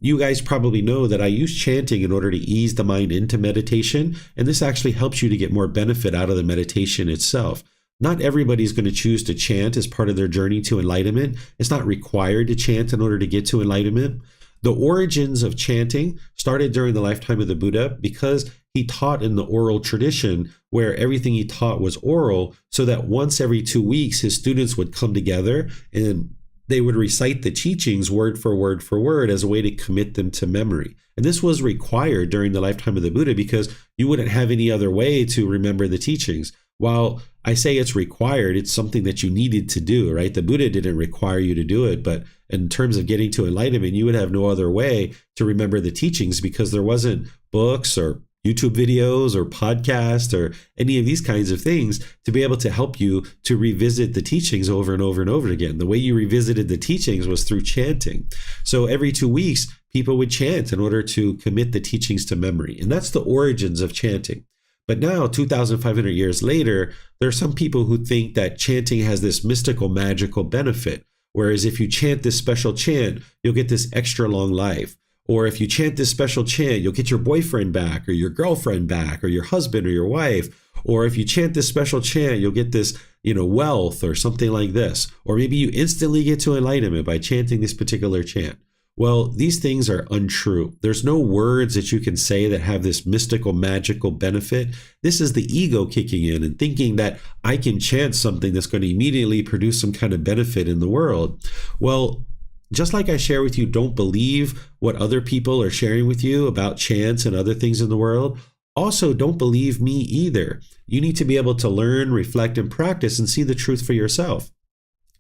You guys probably know that I use chanting in order to ease the mind into meditation, and this actually helps you to get more benefit out of the meditation itself. Not everybody's going to choose to chant as part of their journey to enlightenment. It's not required to chant in order to get to enlightenment. The origins of chanting started during the lifetime of the Buddha, because he taught in the oral tradition, where everything he taught was oral, so that once every 2 weeks, his students would come together and they would recite the teachings word for word as a way to commit them to memory. And this was required during the lifetime of the Buddha, because you wouldn't have any other way to remember the teachings. While I say it's required, it's something that you needed to do, right? The Buddha didn't require you to do it, but in terms of getting to enlightenment, you would have no other way to remember the teachings, because there wasn't books or YouTube videos or podcasts or any of these kinds of things to be able to help you to revisit the teachings over and over and over again. The way you revisited the teachings was through chanting. So every 2 weeks, people would chant in order to commit the teachings to memory. And that's the origins of chanting. But now, 2,500 years later, there are some people who think that chanting has this mystical, magical benefit. Whereas if you chant this special chant, you'll get this extra long life. Or if you chant this special chant, you'll get your boyfriend back, or your girlfriend back, or your husband or your wife. Or if you chant this special chant, you'll get this, wealth or something like this. Or maybe you instantly get to enlightenment by chanting this particular chant. Well, these things are untrue. There's no words that you can say that have this mystical, magical benefit. This is the ego kicking in and thinking that I can chant something that's going to immediately produce some kind of benefit in the world. Well, just like I share with you, don't believe what other people are sharing with you about chants and other things in the world. Also, don't believe me either. You need to be able to learn, reflect, and practice and see the truth for yourself.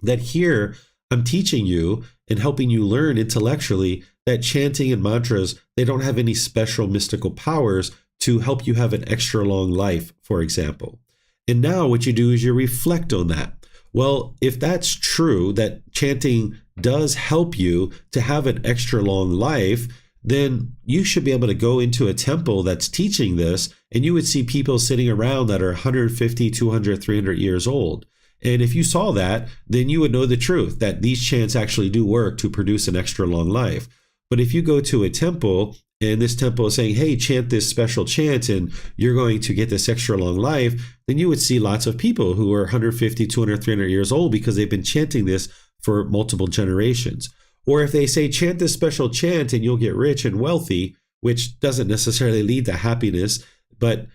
That here, I'm teaching you and helping you learn intellectually that chanting and mantras, they don't have any special mystical powers to help you have an extra long life, for example. And now what you do is you reflect on that. Well, if that's true, that chanting does help you to have an extra long life, then you should be able to go into a temple that's teaching this, and you would see people sitting around that are 150, 200, 300 years old. And if you saw that, then you would know the truth, that these chants actually do work to produce an extra long life. But if you go to a temple and this temple is saying, hey, chant this special chant and you're going to get this extra long life, then you would see lots of people who are 150, 200, 300 years old because they've been chanting this for multiple generations. Or if they say, chant this special chant and you'll get rich and wealthy, which doesn't necessarily lead to happiness, but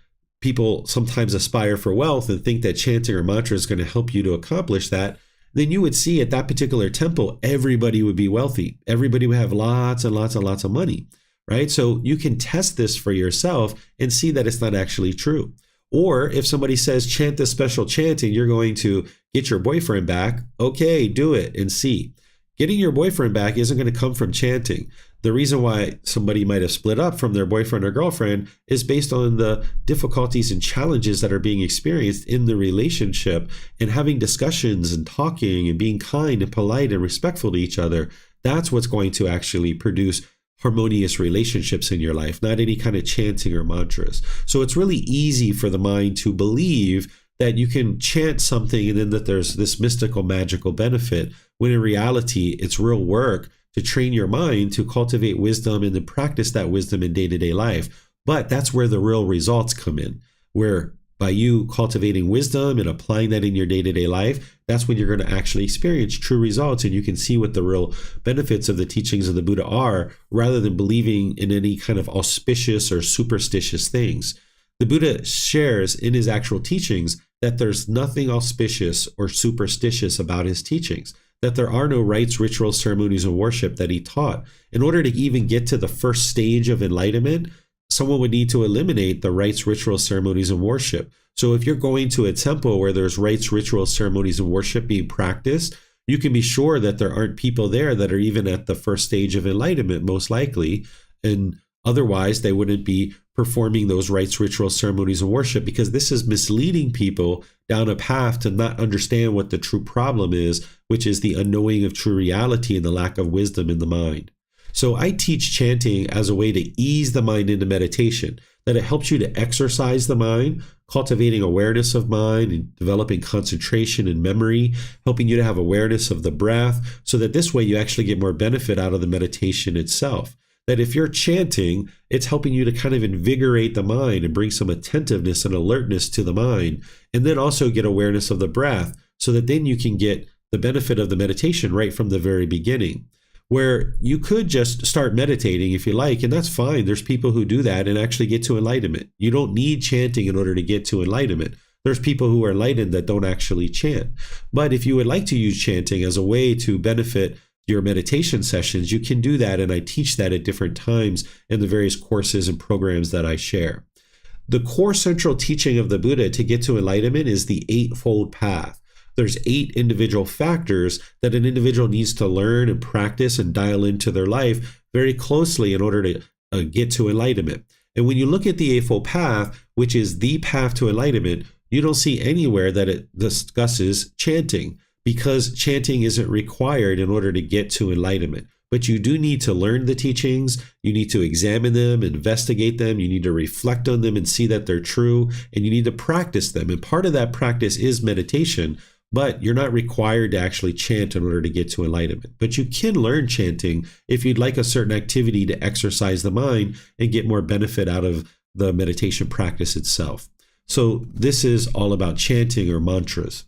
people sometimes aspire for wealth and think that chanting or mantra is going to help you to accomplish that, then you would see at that particular temple, everybody would be wealthy. Everybody would have lots and lots and lots of money, right? So you can test this for yourself and see that it's not actually true. Or if somebody says, chant this special chant and you're going to get your boyfriend back, okay, do it and see. Getting your boyfriend back isn't going to come from chanting. The reason why somebody might have split up from their boyfriend or girlfriend is based on the difficulties and challenges that are being experienced in the relationship, and having discussions and talking and being kind and polite and respectful to each other. That's what's going to actually produce harmonious relationships in your life, not any kind of chanting or mantras. So it's really easy for the mind to believe that you can chant something and then that there's this mystical, magical benefit, when in reality, it's real work to train your mind to cultivate wisdom and to practice that wisdom in day-to-day life. But that's where the real results come in, where by you cultivating wisdom and applying that in your day-to-day life, that's when you're going to actually experience true results, and you can see what the real benefits of the teachings of the Buddha are, rather than believing in any kind of auspicious or superstitious things. The Buddha shares in his actual teachings that there's nothing auspicious or superstitious about his teachings, that there are no rites, rituals, ceremonies, and worship that he taught. In order to even get to the first stage of enlightenment, someone would need to eliminate the rites, rituals, ceremonies, and worship. So if you're going to a temple where there's rites, rituals, ceremonies, and worship being practiced, you can be sure that there aren't people there that are even at the first stage of enlightenment, most likely. And otherwise, they wouldn't be performing those rites, rituals, ceremonies, and worship, because this is misleading people down a path to not understand what the true problem is, which is the unknowing of true reality and the lack of wisdom in the mind. So I teach chanting as a way to ease the mind into meditation, that it helps you to exercise the mind, cultivating awareness of mind and developing concentration and memory, helping you to have awareness of the breath, so that this way you actually get more benefit out of the meditation itself. That if you're chanting, it's helping you to kind of invigorate the mind and bring some attentiveness and alertness to the mind, and then also get awareness of the breath, so that then you can get the benefit of the meditation right from the very beginning. Where you could just start meditating if you like, and that's fine. There's people who do that and actually get to enlightenment. You don't need chanting in order to get to enlightenment. There's people who are enlightened that don't actually chant. But if you would like to use chanting as a way to benefit your meditation sessions, you can do that, and I teach that at different times in the various courses and programs that I share. The core central teaching of the Buddha to get to enlightenment is the Eightfold Path. There's 8 individual factors that an individual needs to learn and practice and dial into their life very closely in order to get to enlightenment. And when you look at the Eightfold Path, which is the path to enlightenment, you don't see anywhere that it discusses chanting, because chanting isn't required in order to get to enlightenment. But you do need to learn the teachings, you need to examine them, investigate them, you need to reflect on them and see that they're true, and you need to practice them. And part of that practice is meditation, but you're not required to actually chant in order to get to enlightenment. But you can learn chanting if you'd like a certain activity to exercise the mind and get more benefit out of the meditation practice itself. So this is all about chanting or mantras.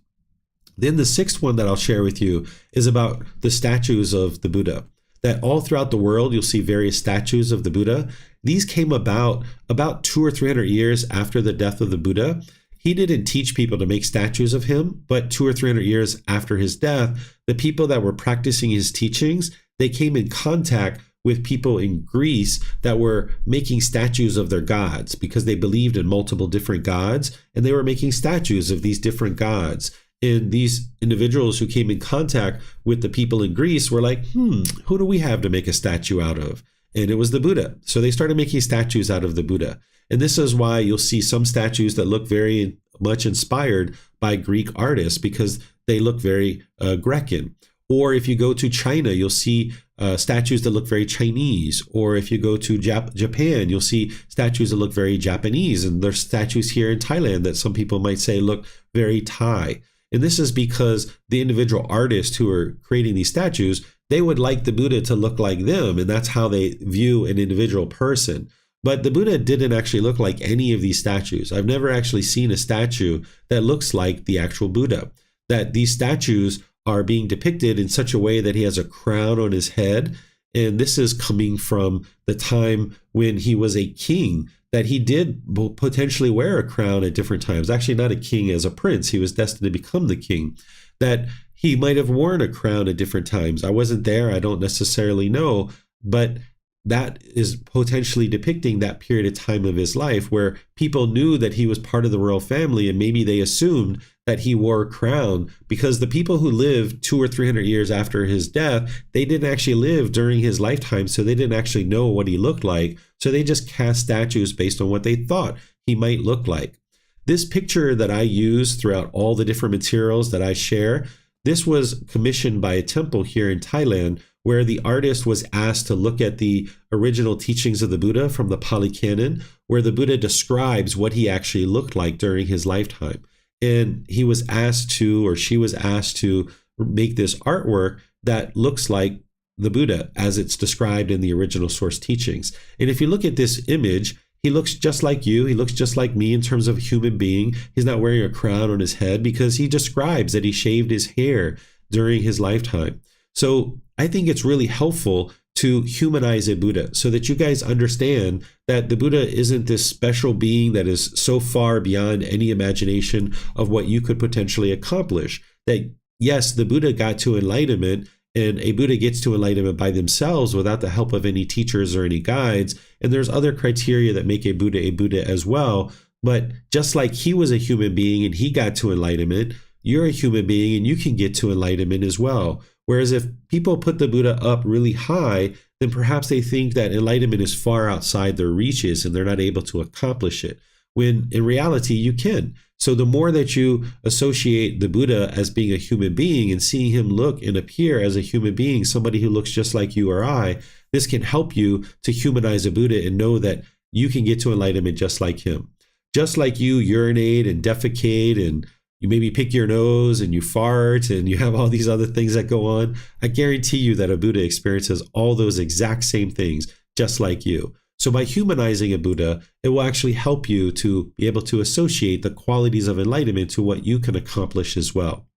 Then the 6th one that I'll share with you is about the statues of the Buddha. That all throughout the world, you'll see various statues of the Buddha. These came about 200 or 300 years after the death of the Buddha. He didn't teach people to make statues of him, but 200 or 300 years after his death, the people that were practicing his teachings, they came in contact with people in Greece that were making statues of their gods, because they believed in multiple different gods, and they were making statues of these different gods. And these individuals who came in contact with the people in Greece were like, who do we have to make a statue out of? And it was the Buddha. So they started making statues out of the Buddha. And this is why you'll see some statues that look very much inspired by Greek artists, because they look very Grecan. Or if you go to China, you'll see statues that look very Chinese. Or if you go to Japan, you'll see statues that look very Japanese. And there's statues here in Thailand that some people might say look very Thai. And this is because the individual artists who are creating these statues, they would like the Buddha to look like them. And that's how they view an individual person. But the Buddha didn't actually look like any of these statues. I've never actually seen a statue that looks like the actual Buddha. That these statues are being depicted in such a way that he has a crown on his head. And this is coming from the time when he was a king, that he did potentially wear a crown at different times. Actually, not a king as a prince. He was destined to become the king. That he might have worn a crown at different times. I wasn't there. I don't necessarily know. But that is potentially depicting that period of time of his life where people knew that he was part of the royal family, and maybe they assumed that he wore a crown, because the people who lived 200 or 300 years after his death, they didn't actually live during his lifetime, so they didn't actually know what he looked like. So they just cast statues based on what they thought he might look like. This picture that I use throughout all the different materials that I share, this was commissioned by a temple here in Thailand, where the artist was asked to look at the original teachings of the Buddha from the Pali Canon, where the Buddha describes what he actually looked like during his lifetime. And he was asked to, or she was asked to, make this artwork that looks like the Buddha as it's described in the original source teachings. And if you look at this image, he looks just like you. He looks just like me in terms of a human being. He's not wearing a crown on his head because he describes that he shaved his hair during his lifetime. So I think it's really helpful to humanize a Buddha so that you guys understand that the Buddha isn't this special being that is so far beyond any imagination of what you could potentially accomplish. That yes, the Buddha got to enlightenment, and a Buddha gets to enlightenment by themselves without the help of any teachers or any guides. And there's other criteria that make a Buddha as well. But just like he was a human being and he got to enlightenment, you're a human being and you can get to enlightenment as well. Whereas if people put the Buddha up really high, then perhaps they think that enlightenment is far outside their reaches and they're not able to accomplish it, when in reality you can. So the more that you associate the Buddha as being a human being and seeing him look and appear as a human being, somebody who looks just like you or I, this can help you to humanize a Buddha and know that you can get to enlightenment just like him. Just like you urinate and defecate and you maybe pick your nose and you fart and you have all these other things that go on, I guarantee you that a Buddha experiences all those exact same things just like you. So by humanizing a Buddha, it will actually help you to be able to associate the qualities of enlightenment to what you can accomplish as well.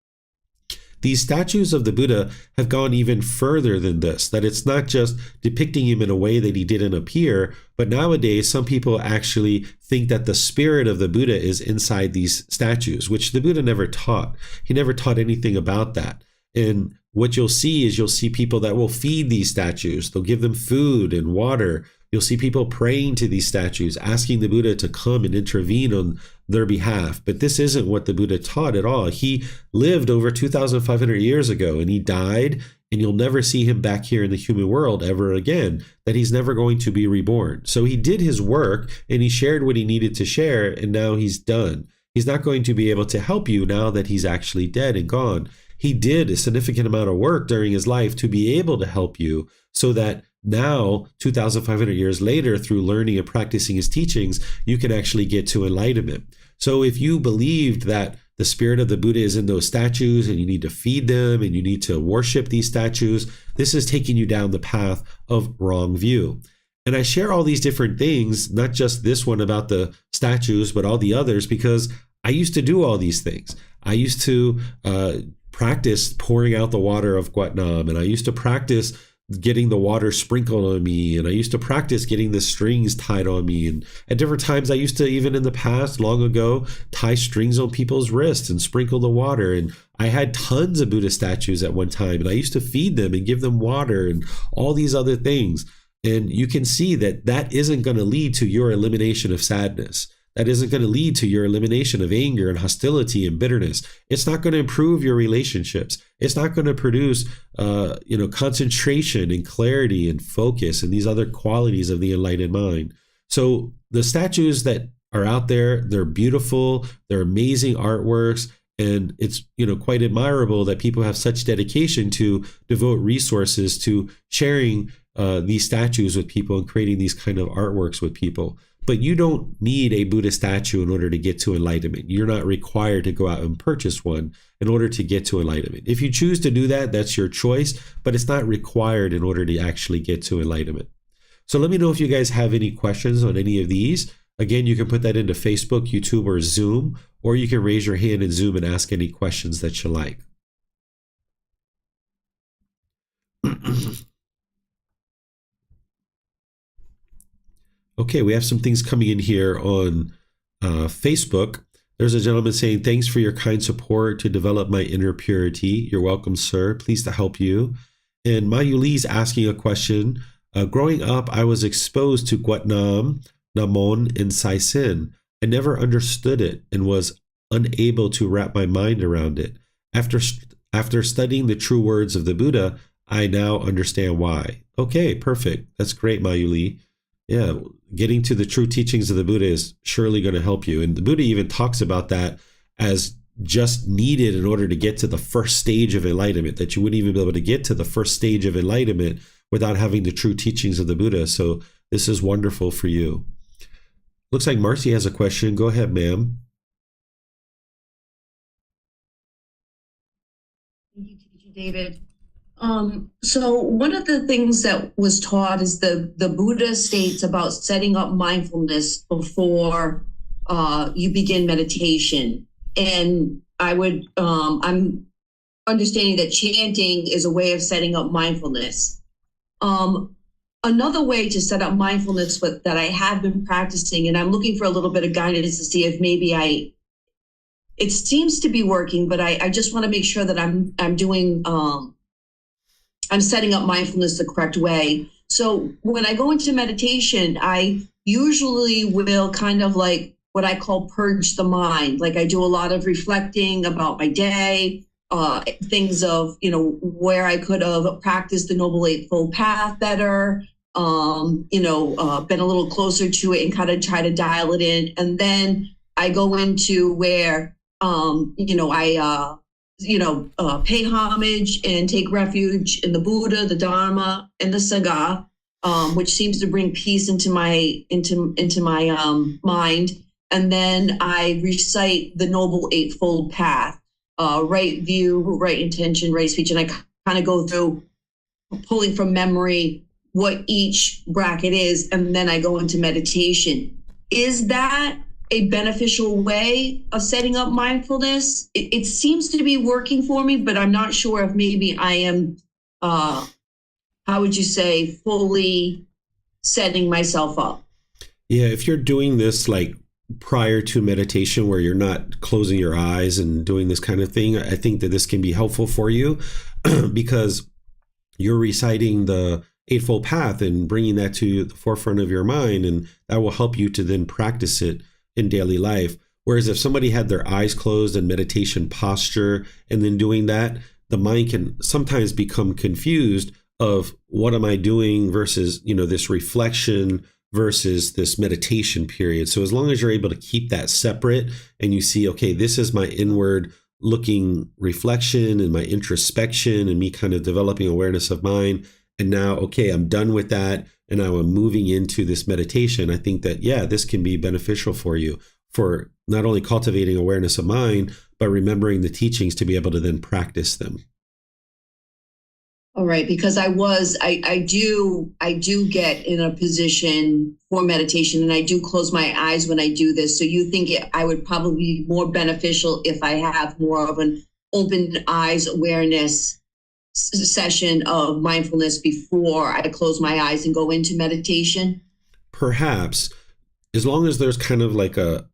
These statues of the Buddha have gone even further than this, that it's not just depicting him in a way that he didn't appear, but nowadays some people actually think that the spirit of the Buddha is inside these statues, which the Buddha never taught. He never taught anything about that. And what you'll see people that will feed these statues. They'll give them food and water. You'll see people praying to these statues, asking the Buddha to come and intervene on their behalf. But this isn't what the Buddha taught at all. He lived over 2,500 years ago and he died, and you'll never see him back here in the human world ever again, that he's never going to be reborn. So he did his work and he shared what he needed to share, and now he's done. He's not going to be able to help you now that he's actually dead and gone. He did a significant amount of work during his life to be able to help you, so that now, 2,500 years later, through learning and practicing his teachings, you can actually get to enlightenment. So if you believed that the spirit of the Buddha is in those statues and you need to feed them and you need to worship these statues, this is taking you down the path of wrong view. And I share all these different things, not just this one about the statues, but all the others, because I used to do all these things. I used to practice pouring out the water of Gotama, and I used to practice getting the water sprinkled on me, and I used to practice getting the strings tied on me. And at different times I used to, even in the past, long ago, tie strings on people's wrists and sprinkle the water. And I had tons of Buddha statues at one time, and I used to feed them and give them water and all these other things. And you can see that that isn't going to lead to your elimination of sadness. That isn't going to lead to your elimination of anger and hostility and bitterness. It's not going to improve your relationships. It's not going to produce, concentration and clarity and focus and these other qualities of the enlightened mind. So the statues that are out there, they're beautiful, they're amazing artworks, and it's quite admirable that people have such dedication to devote resources to sharing these statues with people and creating these kind of artworks with people. But you don't need a Buddha statue in order to get to enlightenment. You're not required to go out and purchase one in order to get to enlightenment. If you choose to do that, that's your choice, but it's not required in order to actually get to enlightenment. So let me know if you guys have any questions on any of these. Again, you can put that into Facebook, YouTube, or Zoom, or you can raise your hand in Zoom and ask any questions that you like. Okay, we have some things coming in here on Facebook. There's a gentleman saying, thanks for your kind support to develop my inner purity. You're welcome, sir. Pleased to help you. And Mayuli's asking a question. Growing up, I was exposed to Guatnam, Namon, and Saisen. I never understood it and was unable to wrap my mind around it. After studying the true words of the Buddha, I now understand why. Okay, perfect. That's great, Mayuli. Yeah, getting to the true teachings of the Buddha is surely going to help you. And the Buddha even talks about that as just needed in order to get to the first stage of enlightenment, that you wouldn't even be able to get to the first stage of enlightenment without having the true teachings of the Buddha. So this is wonderful for you. Looks like Marcy has a question. Go ahead, ma'am. Thank you, Teacher David. So one of the things that was taught is the Buddha states about setting up mindfulness before you begin meditation. And I'm understanding that chanting is a way of setting up mindfulness. Another way to set up mindfulness that I have been practicing, and I'm looking for a little bit of guidance to see if maybe it seems to be working, but I just want to make sure that I'm setting up mindfulness the correct way. So when I go into meditation, I usually will kind of like what I call purge the mind. Like I do a lot of reflecting about my day, things of, where I could have practiced the Noble Eightfold Path better, been a little closer to it and kind of try to dial it in. And then I go into where, pay homage and take refuge in the Buddha, the Dharma, and the Sangha, which seems to bring peace into my mind. And then I recite the Noble Eightfold Path, right view, right intention, right speech, and I kind of go through pulling from memory what each bracket is, and then I go into meditation. Is that a beneficial way of setting up mindfulness? It seems to be working for me, but I'm not sure if maybe I am, how would you say, fully setting myself up. Yeah, if you're doing this like prior to meditation where you're not closing your eyes and doing this kind of thing, I think that this can be helpful for you because you're reciting the Eightfold Path and bringing that to the forefront of your mind, and that will help you to then practice it in daily life. Whereas if somebody had their eyes closed in meditation posture and then doing that, the mind can sometimes become confused of what am I doing versus, this reflection versus this meditation period. So as long as you're able to keep that separate and you see, okay, this is my inward looking reflection and my introspection and me kind of developing awareness of mind. And now, okay, I'm done with that. And now I'm moving into this meditation. I think that, yeah, this can be beneficial for you for not only cultivating awareness of mind, but remembering the teachings to be able to then practice them. All right, because I do get in a position for meditation, and I do close my eyes when I do this. So you think I would probably be more beneficial if I have more of an open eyes awareness session of mindfulness before I close my eyes and go into meditation? Perhaps, as long as there's kind of like a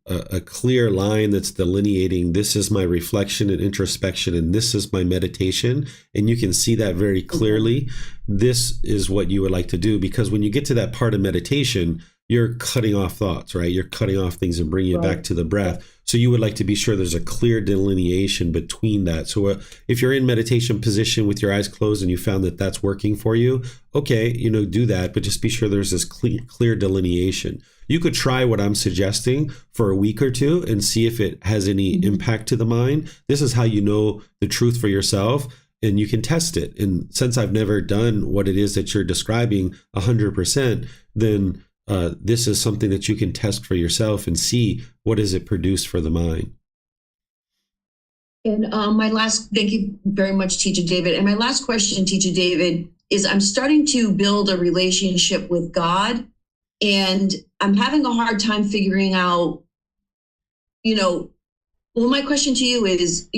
clear line that's delineating this is my reflection and introspection and this is my meditation, and you can see that very clearly, this is what you would like to do. Because when you get to that part of meditation, you're cutting off thoughts, right? You're cutting off things and bringing it back to the breath. So you would like to be sure there's a clear delineation between that. So if you're in meditation position with your eyes closed and you found that that's working for you, okay, do that, but just be sure there's this clear delineation. You could try what I'm suggesting for a week or two and see if it has any impact to the mind. This is how you know the truth for yourself, and you can test it. And since I've never done what it is that you're describing 100%, then this is something that you can test for yourself and see what does it produce for the mind. And thank you very much, Teacher David. And my last question, Teacher David, is I'm starting to build a relationship with God, and I'm having a hard time figuring out, my question to you is,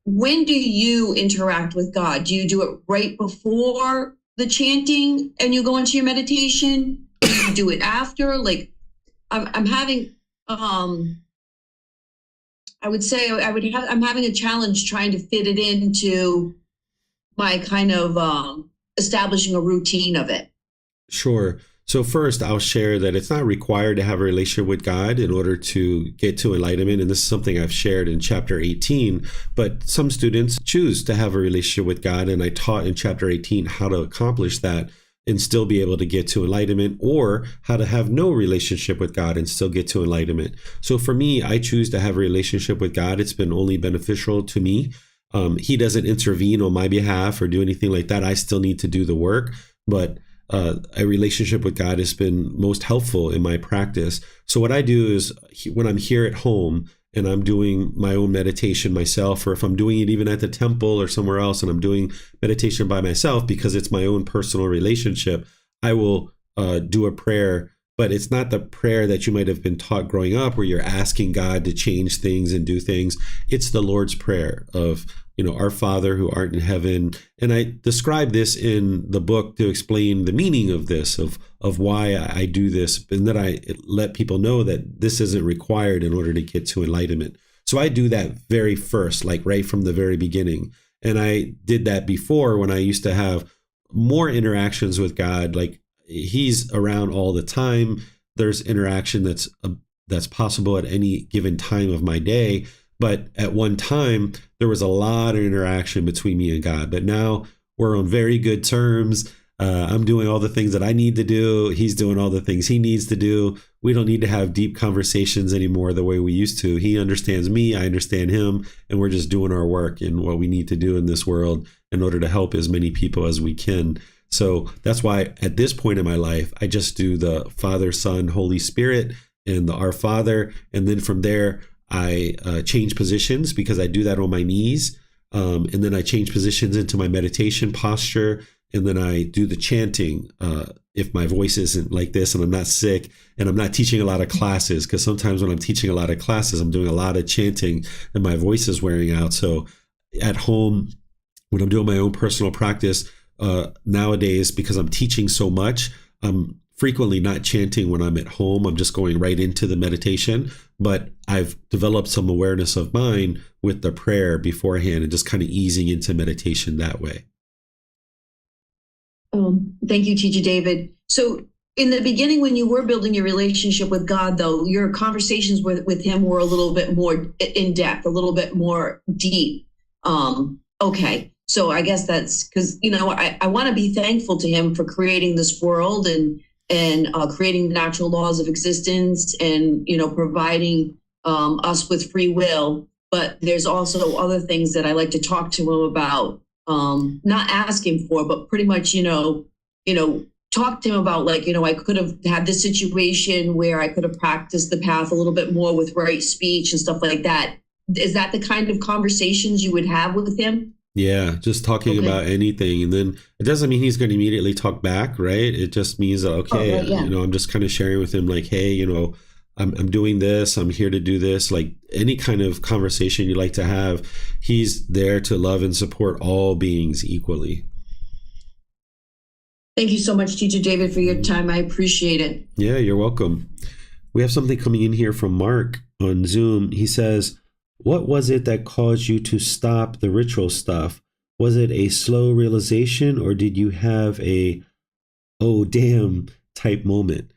when do you interact with God? Do you do it right before the chanting and you go into your meditation? Do you do it after? Like, I'm having I would say I'm having a challenge trying to fit it into my kind of establishing a routine of it. Sure. So first, I'll share that it's not required to have a relationship with God in order to get to enlightenment. And this is something I've shared in chapter 18, but some students choose to have a relationship with God. And I taught in chapter 18 how to accomplish that and still be able to get to enlightenment, or how to have no relationship with God and still get to enlightenment. So for me, I choose to have a relationship with God. It's been only beneficial to me. He doesn't intervene on my behalf or do anything like that. I still need to do the work, but a relationship with God has been most helpful in my practice. So what I do is when I'm here at home and I'm doing my own meditation myself, or if I'm doing it even at the temple or somewhere else and I'm doing meditation by myself because it's my own personal relationship, I will do a prayer. But it's not the prayer that you might have been taught growing up where you're asking God to change things and do things. It's the Lord's Prayer of, our Father who art in heaven. And I describe this in the book to explain the meaning of this, of why I do this, and that I let people know that this isn't required in order to get to enlightenment. So I do that very first, like right from the very beginning. And I did that before when I used to have more interactions with God, like He's around all the time. There's interaction that's possible at any given time of my day. But at one time, there was a lot of interaction between me and God. But now we're on very good terms. I'm doing all the things that I need to do. He's doing all the things he needs to do. We don't need to have deep conversations anymore the way we used to. He understands me, I understand him, and we're just doing our work and what we need to do in this world in order to help as many people as we can. So that's why at this point in my life, I just do the Father, Son, Holy Spirit, and the Our Father. And then from there, I change positions because I do that on my knees. And then I change positions into my meditation posture. And then I do the chanting if my voice isn't like this and I'm not sick and I'm not teaching a lot of classes, because sometimes when I'm teaching a lot of classes, I'm doing a lot of chanting and my voice is wearing out. So at home, when I'm doing my own personal practice, nowadays, because I'm teaching so much, I'm frequently not chanting when I'm at home. I'm just going right into the meditation. But I've developed some awareness of mine with the prayer beforehand and just kind of easing into meditation that way. Thank you, Teacher David. So in the beginning, when you were building your relationship with God, though, your conversations with him were a little bit more in depth, a little bit more deep. Okay. So I guess that's because, I want to be thankful to him for creating this world and creating the natural laws of existence and, providing us with free will. But there's also other things that I like to talk to him about, not ask him for, but pretty much, talk to him about, like, I could have had this situation where I could have practiced the path a little bit more with right speech and stuff like that. Is that the kind of conversations you would have with him? Yeah, just talking about anything. And then it doesn't mean he's going to immediately talk back, right? It just means that, okay, right, yeah. I'm just kind of sharing with him like, hey, I'm doing this. I'm here to do this. Like any kind of conversation you like to have, he's there to love and support all beings equally. Thank you so much, Teacher David, for your time. I appreciate it. Yeah, you're welcome. We have something coming in here from Mark on Zoom. He says, what was it that caused you to stop the ritual stuff? Was it a slow realization, or did you have a, oh, damn type moment?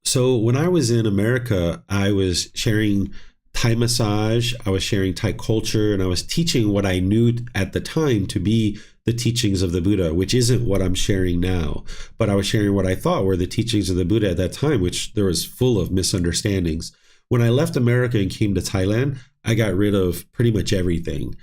So when I was in America, I was sharing Thai massage, I was sharing Thai culture, and I was teaching what I knew at the time to be the teachings of the Buddha, which isn't what I'm sharing now. But I was sharing what I thought were the teachings of the Buddha at that time, which there was full of misunderstandings. When I left America and came to Thailand, I got rid of pretty much everything.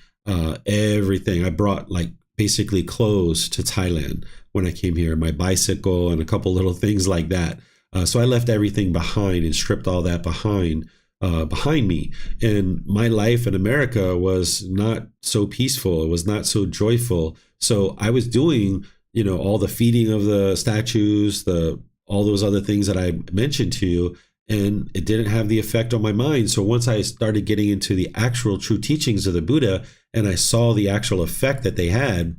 Everything. I brought basically clothes to Thailand when I came here, my bicycle and a couple little things like that. So I left everything behind and stripped all that behind me. And my life in America was not so peaceful. It was not so joyful. So I was doing, all the feeding of the statues, all those other things that I mentioned to you, and it didn't have the effect on my mind. So once I started getting into the actual true teachings of the Buddha and I saw the actual effect that they had,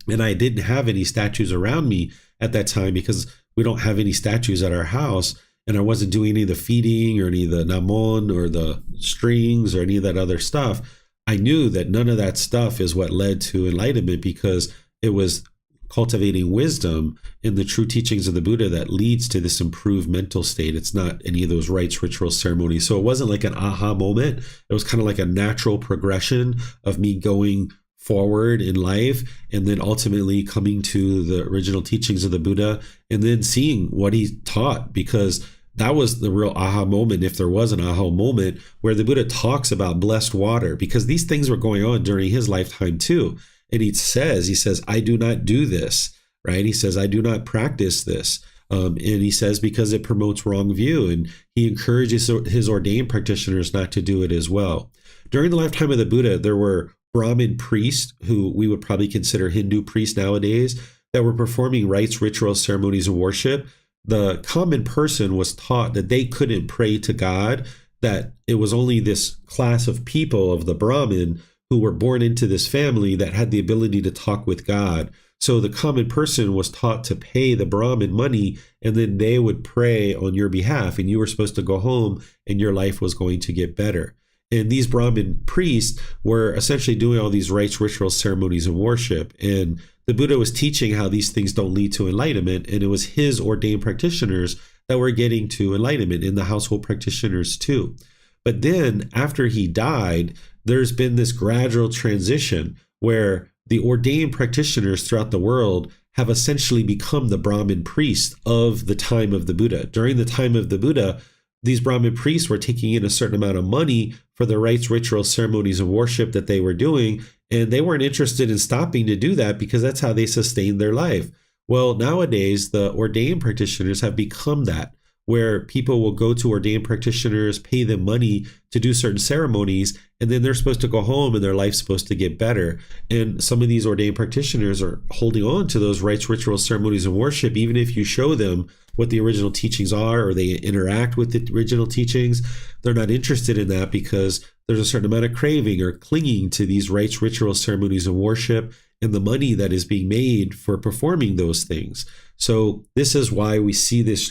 and I didn't have any statues around me at that time because we don't have any statues at our house. and I wasn't doing any of the feeding or any of the namon or the strings or any of that other stuff, I knew that none of that stuff is what led to enlightenment, because it was cultivating wisdom in the true teachings of the Buddha that leads to this improved mental state. It's not any of those rites, rituals, ceremonies. So it wasn't like an aha moment. It was kind of like a natural progression of me going forward in life and then ultimately coming to the original teachings of the Buddha and then seeing what he taught, because that was the real aha moment, if there was an aha moment, where the Buddha talks about blessed water, because these things were going on during his lifetime too. And he says, I do not do this, right? He says, I do not practice this. And he says, because it promotes wrong view. And he encourages his ordained practitioners not to do it as well. During the lifetime of the Buddha, there were Brahmin priests, who we would probably consider Hindu priests nowadays, that were performing rites, rituals, ceremonies, and worship. The common person was taught that they couldn't pray to God, that it was only this class of people of the Brahmin who were born into this family that had the ability to talk with God. So the common person was taught to pay the Brahmin money, and then they would pray on your behalf, and you were supposed to go home and your life was going to get better. And these Brahmin priests were essentially doing all these rites, rituals, ceremonies, and worship. And the Buddha was teaching how these things don't lead to enlightenment. And it was his ordained practitioners that were getting to enlightenment, and the household practitioners too. But then after he died, there's been this gradual transition where the ordained practitioners throughout the world have essentially become the Brahmin priests of the time of the Buddha. During the time of the Buddha, these Brahmin priests were taking in a certain amount of money for the rites, rituals, ceremonies, and worship that they were doing, and they weren't interested in stopping to do that because that's how they sustained their life. Well, nowadays, the ordained practitioners have become that, where people will go to ordained practitioners, pay them money to do certain ceremonies, and then they're supposed to go home and their life's supposed to get better. And some of these ordained practitioners are holding on to those rites, rituals, ceremonies, and worship, even if you show them what the original teachings are or they interact with the original teachings. They're not interested in that because there's a certain amount of craving or clinging to these rites, rituals, ceremonies, and worship, and the money that is being made for performing those things. So this is why we see this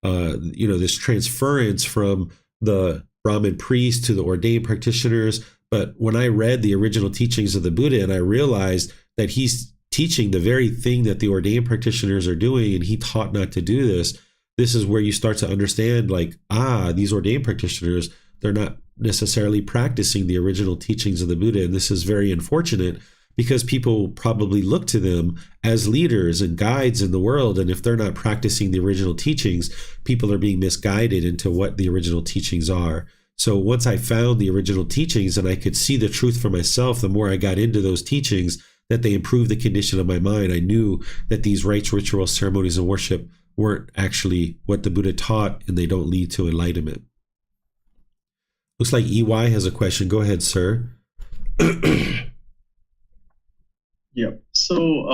this transference from the Brahmin priest to the ordained practitioners. But when I read the original teachings of the Buddha and I realized that he's teaching the very thing that the ordained practitioners are doing, and he taught not to do this, this is where you start to understand, like, these ordained practitioners, they're not necessarily practicing the original teachings of the Buddha. And this is very unfortunate, because people probably look to them as leaders and guides in the world. And if they're not practicing the original teachings, people are being misguided into what the original teachings are. So once I found the original teachings and I could see the truth for myself, the more I got into those teachings, that they improved the condition of my mind, I knew that these rites, rituals, ceremonies, and worship weren't actually what the Buddha taught, and they don't lead to enlightenment. Looks like EY has a question. Go ahead, sir. Yeah. So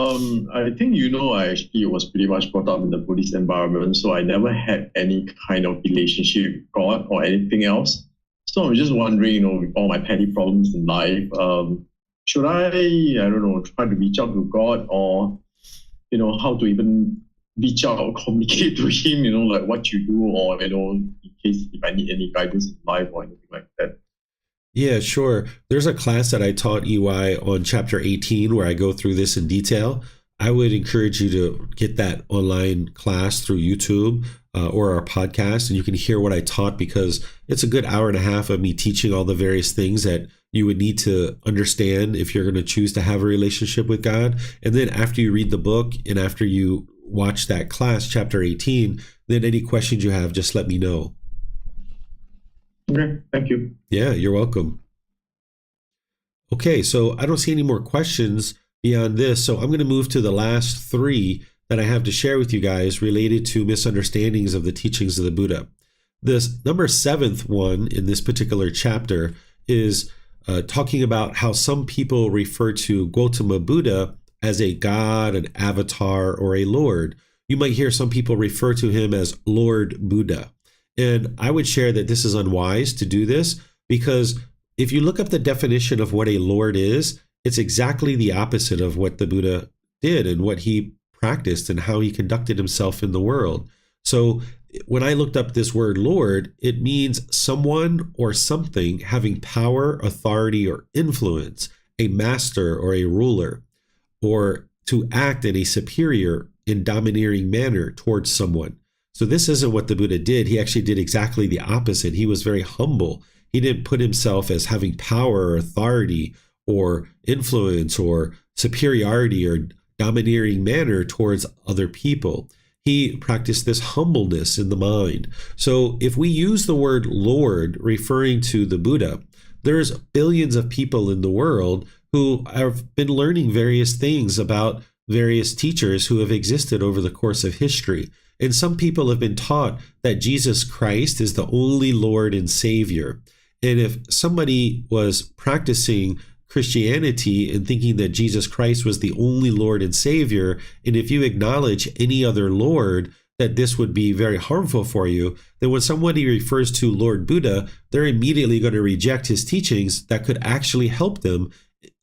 I think I actually was pretty much brought up in the Buddhist environment, so I never had any kind of relationship with God or anything else. So I'm just wondering, with all my petty problems in life, should I don't know, try to reach out to God, or how to even reach out or communicate to Him? Like what you do, or in case if I need any guidance in life or anything like that. Yeah, sure. There's a class that I taught EY on chapter 18 where I go through this in detail. I would encourage you to get that online class through YouTube or our podcast, and you can hear what I taught, because it's a good hour and a half of me teaching all the various things that you would need to understand if you're going to choose to have a relationship with God. And then after you read the book and after you watch that class, chapter 18, then any questions you have, just let me know. Okay, thank you. Yeah, you're welcome. Okay, so I don't see any more questions beyond this, so I'm going to move to the last three that I have to share with you guys related to misunderstandings of the teachings of the Buddha. This number 7th one in this particular chapter is talking about how some people refer to Gotama Buddha as a god, an avatar, or a lord. You might hear some people refer to him as Lord Buddha. And I would share that this is unwise to do this, because if you look up the definition of what a lord is, it's exactly the opposite of what the Buddha did and what he practiced and how he conducted himself in the world. So when I looked up this word Lord, it means someone or something having power, authority, or influence, a master or a ruler, or to act in a superior and domineering manner towards someone. So this isn't what the Buddha did. He actually did exactly the opposite. He was very humble. He didn't put himself as having power or authority or influence or superiority or domineering manner towards other people. He practiced this humbleness in the mind. So if we use the word Lord referring to the Buddha, there's billions of people in the world who have been learning various things about various teachers who have existed over the course of history. And some people have been taught that Jesus Christ is the only Lord and Savior. And if somebody was practicing Christianity and thinking that Jesus Christ was the only Lord and Savior, and if you acknowledge any other Lord, that this would be very harmful for you, then when somebody refers to Lord Buddha, they're immediately going to reject his teachings that could actually help them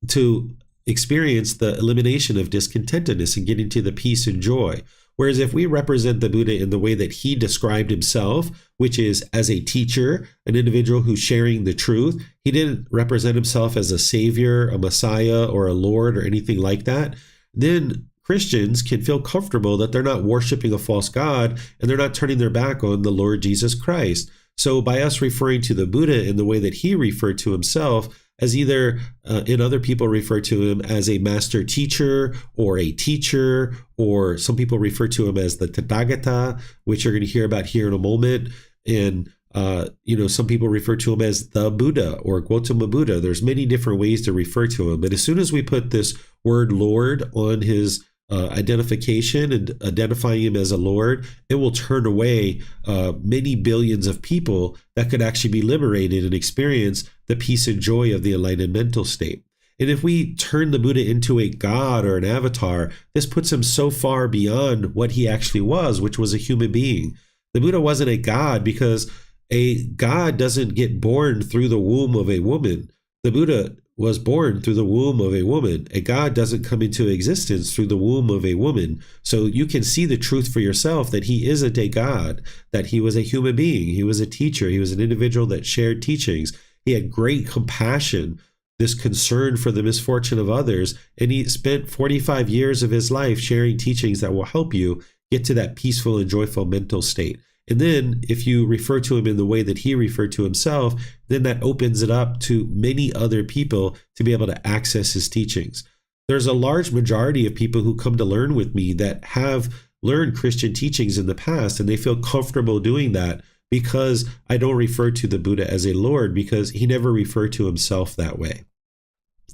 to experience the elimination of discontentedness and getting to the peace and joy. Whereas if we represent the Buddha in the way that he described himself, which is as a teacher, an individual who's sharing the truth, he didn't represent himself as a savior, a messiah, or a lord, or anything like that, then Christians can feel comfortable that they're not worshiping a false god and they're not turning their back on the Lord Jesus Christ. So by us referring to the Buddha in the way that he referred to himself, as either and other people refer to him as a master teacher or a teacher, or some people refer to him as the Tathagata, which you're going to hear about here in a moment. And some people refer to him as the Buddha or Gotama Buddha. There's many different ways to refer to him. But as soon as we put this word Lord on his identification and identifying him as a Lord, it will turn away many billions of people that could actually be liberated and experience the peace and joy of the enlightened mental state. And if we turn the Buddha into a god or an avatar, this puts him so far beyond what he actually was, which was a human being. The Buddha wasn't a god because a god doesn't get born through the womb of a woman. The Buddha was born through the womb of a woman. A god doesn't come into existence through the womb of a woman. So you can see the truth for yourself that he isn't a god, that he was a human being. He was a teacher. He was an individual that shared teachings. He had great compassion, this concern for the misfortune of others, and he spent 45 years of his life sharing teachings that will help you get to that peaceful and joyful mental state. And then if you refer to him in the way that he referred to himself, then that opens it up to many other people to be able to access his teachings. There's a large majority of people who come to learn with me that have learned Christian teachings in the past, and they feel comfortable doing that because I don't refer to the Buddha as a Lord, because he never referred to himself that way.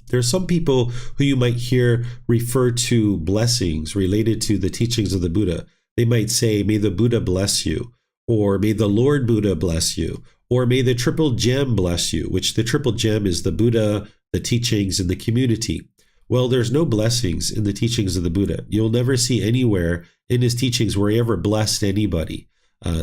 There's some people who you might hear refer to blessings related to the teachings of the Buddha. They might say, "May the Buddha bless you," or "May the Lord Buddha bless you," or "May the triple gem bless you," which the triple gem is the Buddha, the teachings, and the community. Well, there's no blessings in the teachings of the Buddha. You'll never see anywhere in his teachings where he ever blessed anybody.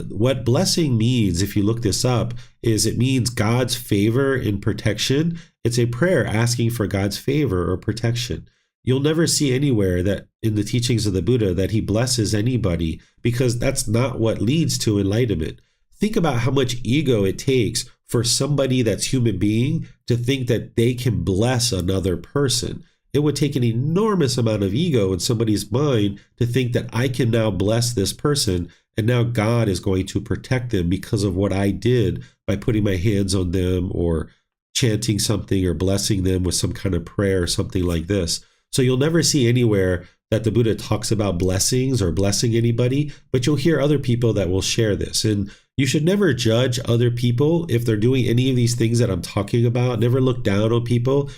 What blessing means, if you look this up, is it means God's favor and protection. It's a prayer asking for God's favor or protection. You'll never see anywhere that in the teachings of the Buddha that he blesses anybody, because that's not what leads to enlightenment. Think about how much ego it takes for somebody that's human being to think that they can bless another person. It would take an enormous amount of ego in somebody's mind to think that I can now bless this person and now God is going to protect them because of what I did by putting my hands on them or chanting something or blessing them with some kind of prayer or something like this. So you'll never see anywhere that the Buddha talks about blessings or blessing anybody, but you'll hear other people that will share this. And you should never judge other people if they're doing any of these things that I'm talking about. Never look down on people.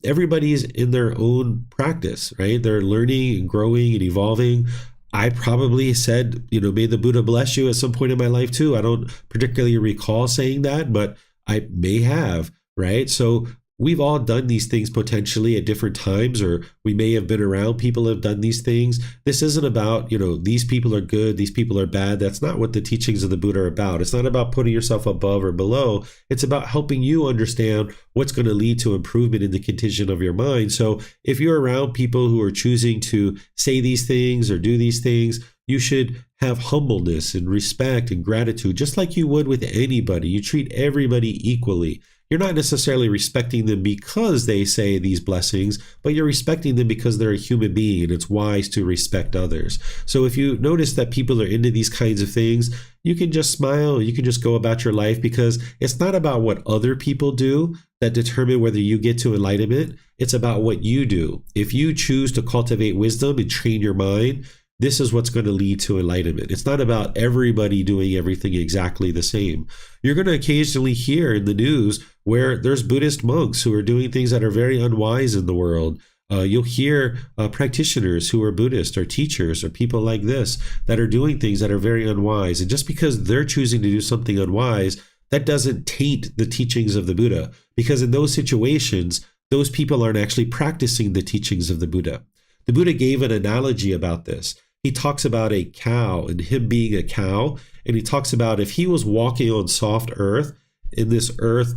Everybody's in their own practice, right? They're learning and growing and evolving. I probably said, may the Buddha bless you at some point in my life too. I don't particularly recall saying that, but I may have, right? So we've all done these things potentially at different times, or we may have been around people who have done these things. This isn't about, these people are good, these people are bad. That's not what the teachings of the Buddha are about. It's not about putting yourself above or below. It's about helping you understand what's going to lead to improvement in the condition of your mind. So if you're around people who are choosing to say these things or do these things, you should have humbleness and respect and gratitude, just like you would with anybody. You treat everybody equally. You're not necessarily respecting them because they say these blessings, but you're respecting them because they're a human being, and it's wise to respect others. So if you notice that people are into these kinds of things, you can just smile, you can just go about your life, because it's not about what other people do that determine whether you get to enlightenment. It's about what you do. If you choose to cultivate wisdom and train your mind, this is what's going to lead to enlightenment. It's not about everybody doing everything exactly the same. You're going to occasionally hear in the news where there's Buddhist monks who are doing things that are very unwise in the world. You'll hear practitioners who are Buddhist or teachers or people like this that are doing things that are very unwise. And just because they're choosing to do something unwise, that doesn't taint the teachings of the Buddha. Because in those situations, those people aren't actually practicing the teachings of the Buddha. The Buddha gave an analogy about this. He talks about a cow and him being a cow. And he talks about if he was walking on soft earth, and this earth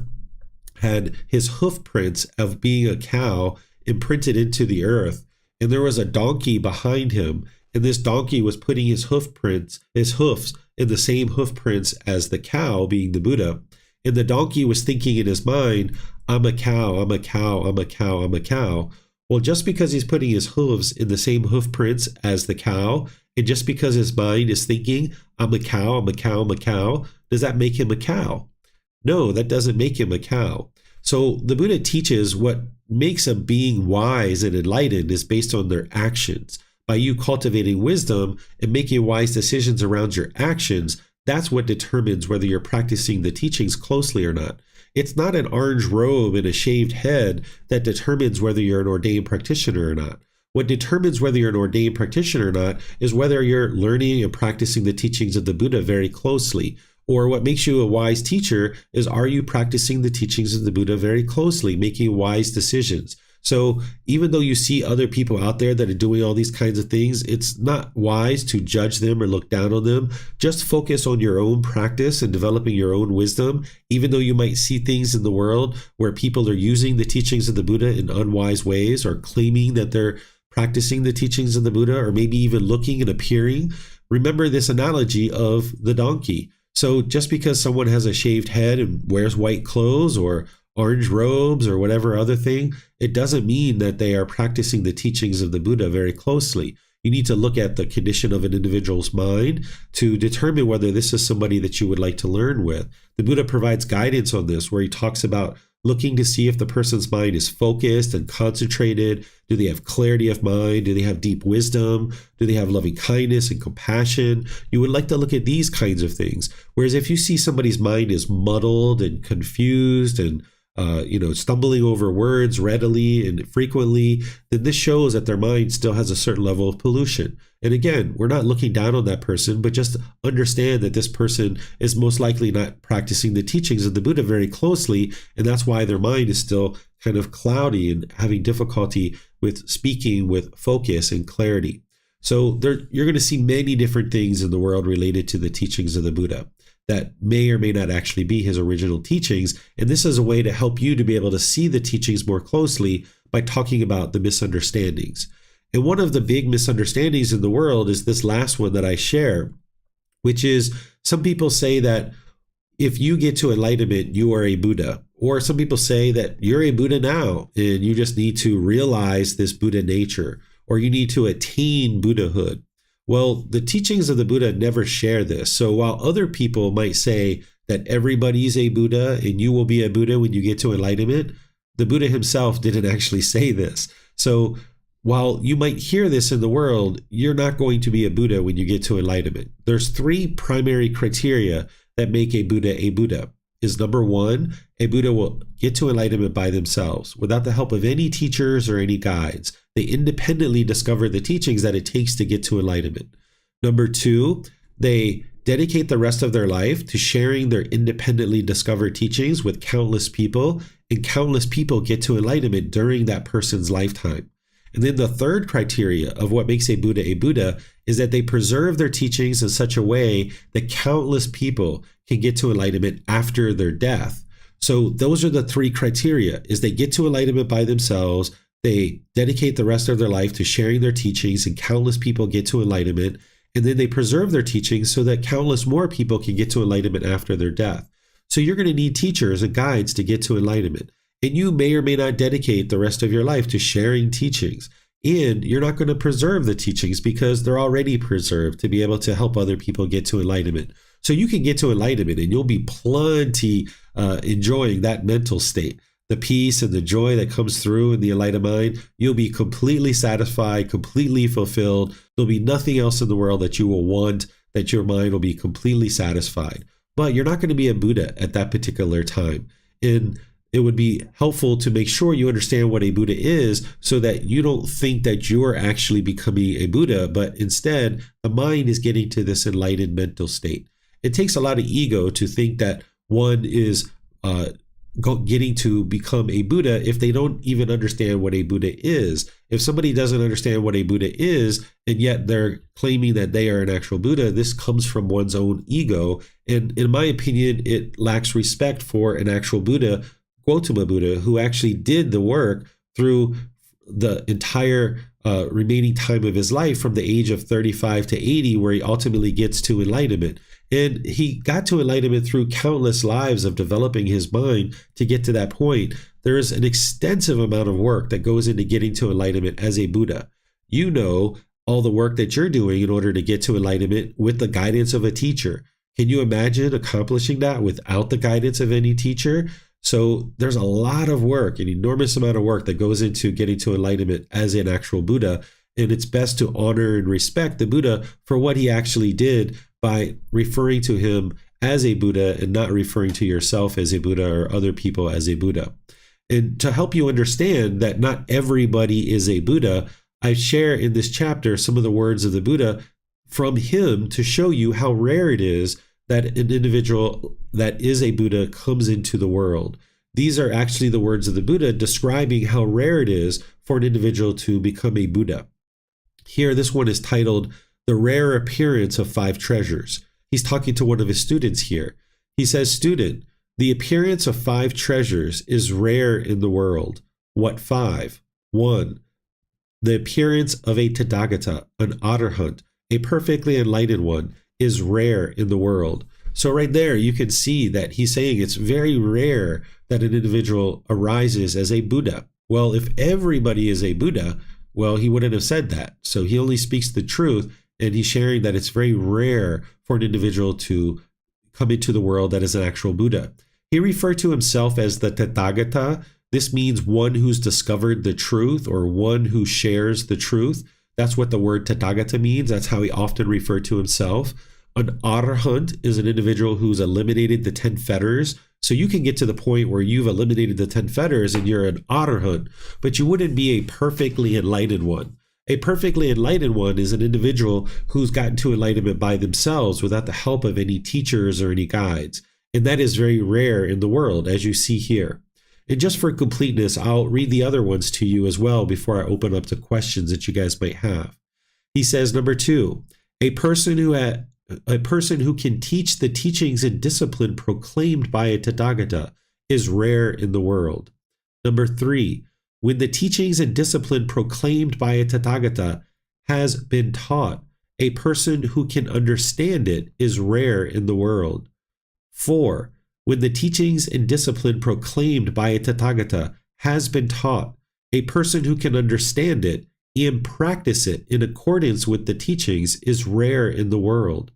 had his hoof prints of being a cow imprinted into the earth, and there was a donkey behind him, and this donkey was putting his hoofs in the same hoof prints as the cow, being the Buddha. And the donkey was thinking in his mind, I'm a cow, I'm a cow, I'm a cow, I'm a cow. Well, just because he's putting his hooves in the same hoof prints as the cow, and just because his mind is thinking, I'm a cow, I'm a cow, I'm a cow, does that make him a cow? No, that doesn't make him a cow. So the Buddha teaches what makes a being wise and enlightened is based on their actions. By you cultivating wisdom and making wise decisions around your actions, that's what determines whether you're practicing the teachings closely or not. It's not an orange robe and a shaved head that determines whether you're an ordained practitioner or not. What determines whether you're an ordained practitioner or not is whether you're learning and practicing the teachings of the Buddha very closely. Or what makes you a wise teacher is, are you practicing the teachings of the Buddha very closely, making wise decisions? So even though you see other people out there that are doing all these kinds of things, it's not wise to judge them or look down on them. Just focus on your own practice and developing your own wisdom. Even though you might see things in the world where people are using the teachings of the Buddha in unwise ways, or claiming that they're practicing the teachings of the Buddha, or maybe even looking and appearing, remember this analogy of the donkey. So just because someone has a shaved head and wears white clothes or orange robes or whatever other thing, it doesn't mean that they are practicing the teachings of the Buddha very closely. You need to look at the condition of an individual's mind to determine whether this is somebody that you would like to learn with. The Buddha provides guidance on this, where he talks about looking to see if the person's mind is focused and concentrated. Do they have clarity of mind? Do they have deep wisdom? Do they have loving kindness and compassion? You would like to look at these kinds of things. Whereas if you see somebody's mind is muddled and confused and stumbling over words readily and frequently, then this shows that their mind still has a certain level of pollution. And again, we're not looking down on that person, but just understand that this person is most likely not practicing the teachings of the Buddha very closely, and that's why their mind is still kind of cloudy and having difficulty with speaking with focus and clarity. So you're going to see many different things in the world related to the teachings of the Buddha that may or may not actually be his original teachings. And this is a way to help you to be able to see the teachings more closely by talking about the misunderstandings. And one of the big misunderstandings in the world is this last one that I share, which is some people say that if you get to enlightenment, you are a Buddha. Or some people say that you're a Buddha now and you just need to realize this Buddha nature, or you need to attain Buddhahood. Well, the teachings of the Buddha never share this. So while other people might say that everybody's a Buddha and you will be a Buddha when you get to enlightenment, the Buddha himself didn't actually say this. So while you might hear this in the world, you're not going to be a Buddha when you get to enlightenment. There's three primary criteria that make a Buddha a Buddha. Is number one, a Buddha will get to enlightenment by themselves without the help of any teachers or any guides. They independently discover the teachings that it takes to get to enlightenment. Number two, they dedicate the rest of their life to sharing their independently discovered teachings with countless people, and countless people get to enlightenment during that person's lifetime. And then the third criteria of what makes a Buddha is that they preserve their teachings in such a way that countless people can get to enlightenment after their death. So those are the three criteria: is they get to enlightenment by themselves, they dedicate the rest of their life to sharing their teachings, and countless people get to enlightenment, And then they preserve their teachings so that countless more people can get to enlightenment after their death. So you're going to need teachers and guides to get to enlightenment. And you may or may not dedicate the rest of your life to sharing teachings. And you're not going to preserve the teachings because they're already preserved to be able to help other people get to enlightenment. So you can get to enlightenment and you'll be plenty enjoying that mental state. The peace and the joy that comes through in the enlightened mind, you'll be completely satisfied, completely fulfilled. There'll be nothing else in the world that you will want, that your mind will be completely satisfied. But you're not going to be a Buddha at that particular time. And it would be helpful to make sure you understand what a Buddha is so that you don't think that you're actually becoming a Buddha, but instead the mind is getting to this enlightened mental state. It takes a lot of ego to think that one is getting to become a Buddha if they don't even understand what a Buddha is. If somebody doesn't understand what a Buddha is, and yet they're claiming that they are an actual Buddha, this comes from one's own ego. And in my opinion, it lacks respect for an actual Buddha, Gotama Buddha, who actually did the work through the entire remaining time of his life from the age of 35 to 80, where he ultimately gets to enlightenment. And he got to enlightenment through countless lives of developing his mind to get to that point. There is an extensive amount of work that goes into getting to enlightenment as a Buddha. You know all the work that you're doing in order to get to enlightenment with the guidance of a teacher. Can you imagine accomplishing that without the guidance of any teacher? So there's a lot of work, an enormous amount of work that goes into getting to enlightenment as an actual Buddha. And it's best to honor and respect the Buddha for what he actually did by referring to him as a Buddha and not referring to yourself as a Buddha or other people as a Buddha. And to help you understand that not everybody is a Buddha, I share in this chapter some of the words of the Buddha from him to show you how rare it is that an individual that is a Buddha comes into the world. These are actually the words of the Buddha describing how rare it is for an individual to become a Buddha. Here, this one is titled, The Rare Appearance of Five Treasures. He's talking to one of his students here. He says, "Student, the appearance of five treasures is rare in the world. What five? 1. The appearance of a Tathagata, an Arahant, a perfectly enlightened one, is rare in the world." So right there, you can see that he's saying it's very rare that an individual arises as a Buddha. Well, if everybody is a Buddha, well, he wouldn't have said that. So he only speaks the truth, and he's sharing that it's very rare for an individual to come into the world that is an actual Buddha. He referred to himself as the Tathagata. This means one who's discovered the truth or one who shares the truth. That's what the word Tathagata means. That's how he often referred to himself. An Arahant is an individual who's eliminated the 10 fetters. So you can get to the point where you've eliminated the 10 fetters and you're an Arahant, but you wouldn't be a perfectly enlightened one. A perfectly enlightened one is an individual who's gotten to enlightenment by themselves without the help of any teachers or any guides. And that is very rare in the world, as you see here. And just for completeness, I'll read the other ones to you as well before I open up to questions that you guys might have. He says, number 2, a person who can teach the teachings and discipline proclaimed by a Tathagata is rare in the world. Number 3, when the teachings and discipline proclaimed by a Tathagata has been taught, a person who can understand it is rare in the world. 4, when the teachings and discipline proclaimed by a Tathagata has been taught, a person who can understand it and practice it in accordance with the teachings is rare in the world.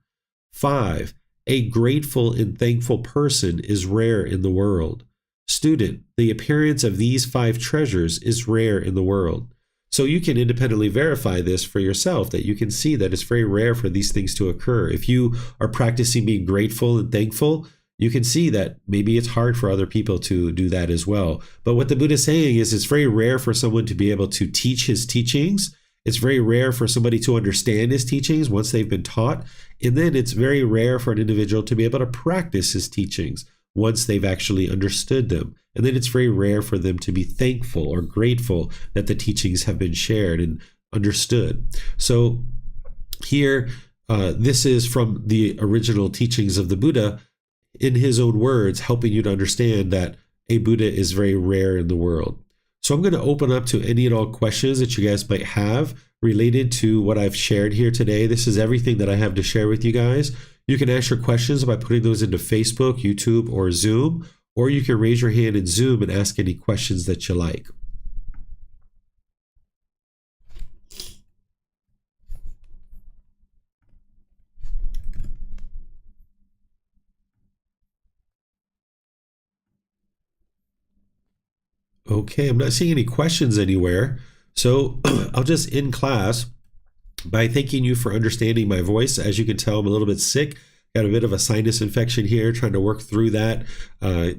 5, a grateful and thankful person is rare in the world. Student, the appearance of these 5 treasures is rare in the world. So you can independently verify this for yourself, that you can see that it's very rare for these things to occur. If you are practicing being grateful and thankful, you can see that maybe it's hard for other people to do that as well. But what the Buddha is saying is it's very rare for someone to be able to teach his teachings. It's very rare for somebody to understand his teachings once they've been taught. And then it's very rare for an individual to be able to practice his teachings once they've actually understood them. And then it's very rare for them to be thankful or grateful that the teachings have been shared and understood. So here, this is from the original teachings of the Buddha, in his own words, helping you to understand that a Buddha is very rare in the world. So I'm going to open up to any and all questions that you guys might have related to what I've shared here today. This is everything that I have to share with you guys. You can ask your questions by putting those into Facebook, YouTube, or Zoom, or you can raise your hand in Zoom and ask any questions that you like. Okay, I'm not seeing any questions anywhere. So I'll just end class by thanking you for understanding my voice. As you can tell, I'm a little bit sick. Got a bit of a sinus infection here, trying to work through that,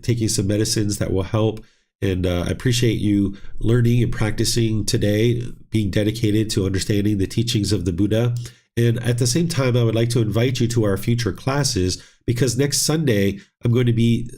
taking some medicines that will help. And I appreciate you learning and practicing today, being dedicated to understanding the teachings of the Buddha. And at the same time, I would like to invite you to our future classes, because next Sunday, I'm going to be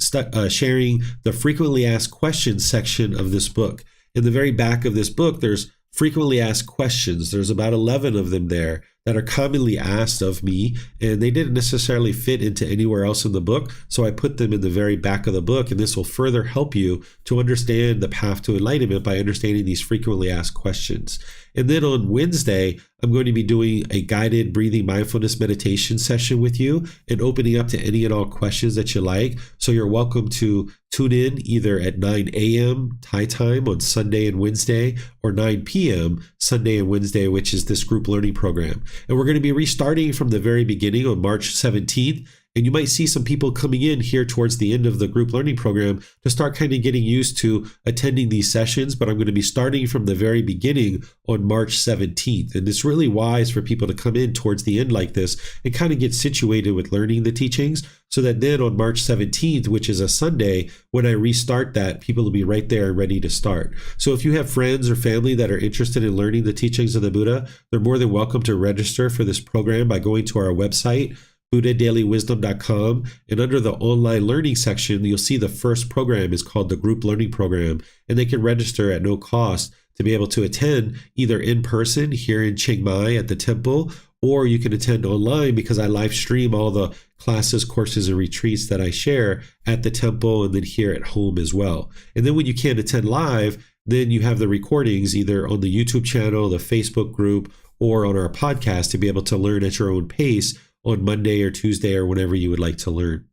sharing the frequently asked questions section of this book. In the very back of this book, there's frequently asked questions. There's about 11 of them there that are commonly asked of me, and they didn't necessarily fit into anywhere else in the book, so I put them in the very back of the book, and this will further help you to understand the path to enlightenment by understanding these frequently asked questions. And then on Wednesday, I'm going to be doing a guided breathing mindfulness meditation session with you and opening up to any and all questions that you like. So you're welcome to tune in either at 9 a.m. Thai time on Sunday and Wednesday, or 9 p.m. Sunday and Wednesday, which is this group learning program. And we're going to be restarting from the very beginning on March 17th. And you might see some people coming in here towards the end of the group learning program to start kind of getting used to attending these sessions. But I'm going to be starting from the very beginning on March 17th. And it's really wise for people to come in towards the end like this and kind of get situated with learning the teachings, so that then on March 17th, which is a Sunday, when I restart that, people will be right there and ready to start. So if you have friends or family that are interested in learning the teachings of the Buddha, they're more than welcome to register for this program by going to our website, buddhadailywisdom.com, and under the online learning section, you'll see the first program is called the group learning program, and they can register at no cost to be able to attend either in person here in Chiang Mai at the temple, or you can attend online, because I live stream all the classes, courses, and retreats that I share at the temple and then here at home as well. And then when you can't attend live, then you have the recordings either on the YouTube channel, the Facebook group, or on our podcast to be able to learn at your own pace on Monday or Tuesday or whenever you would like to learn.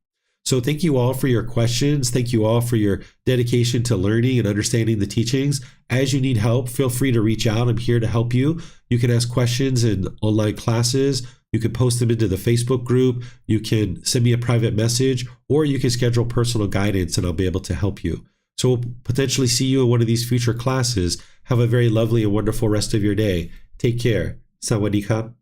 So thank you all for your questions. Thank you all for your dedication to learning and understanding the teachings. As you need help, feel free to reach out. I'm here to help you. You can ask questions in online classes. You can post them into the Facebook group. You can send me a private message, or you can schedule personal guidance and I'll be able to help you. So we'll potentially see you in one of these future classes. Have a very lovely and wonderful rest of your day. Take care. Sawadee-khap.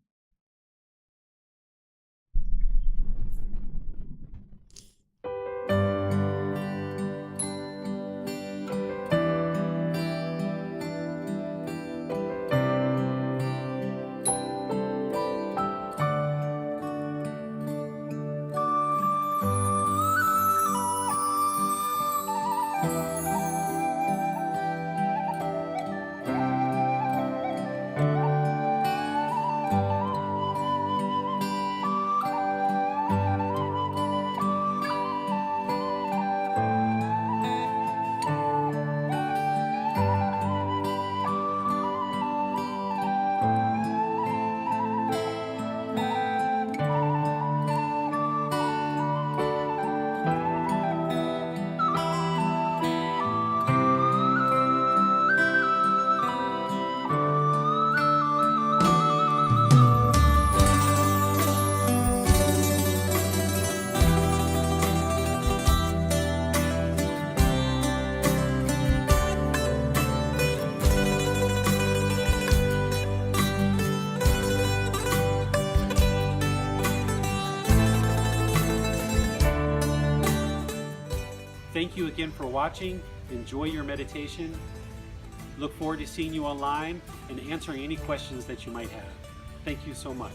Thank you again for watching. Enjoy your meditation. Look forward to seeing you online and answering any questions that you might have. Thank you so much.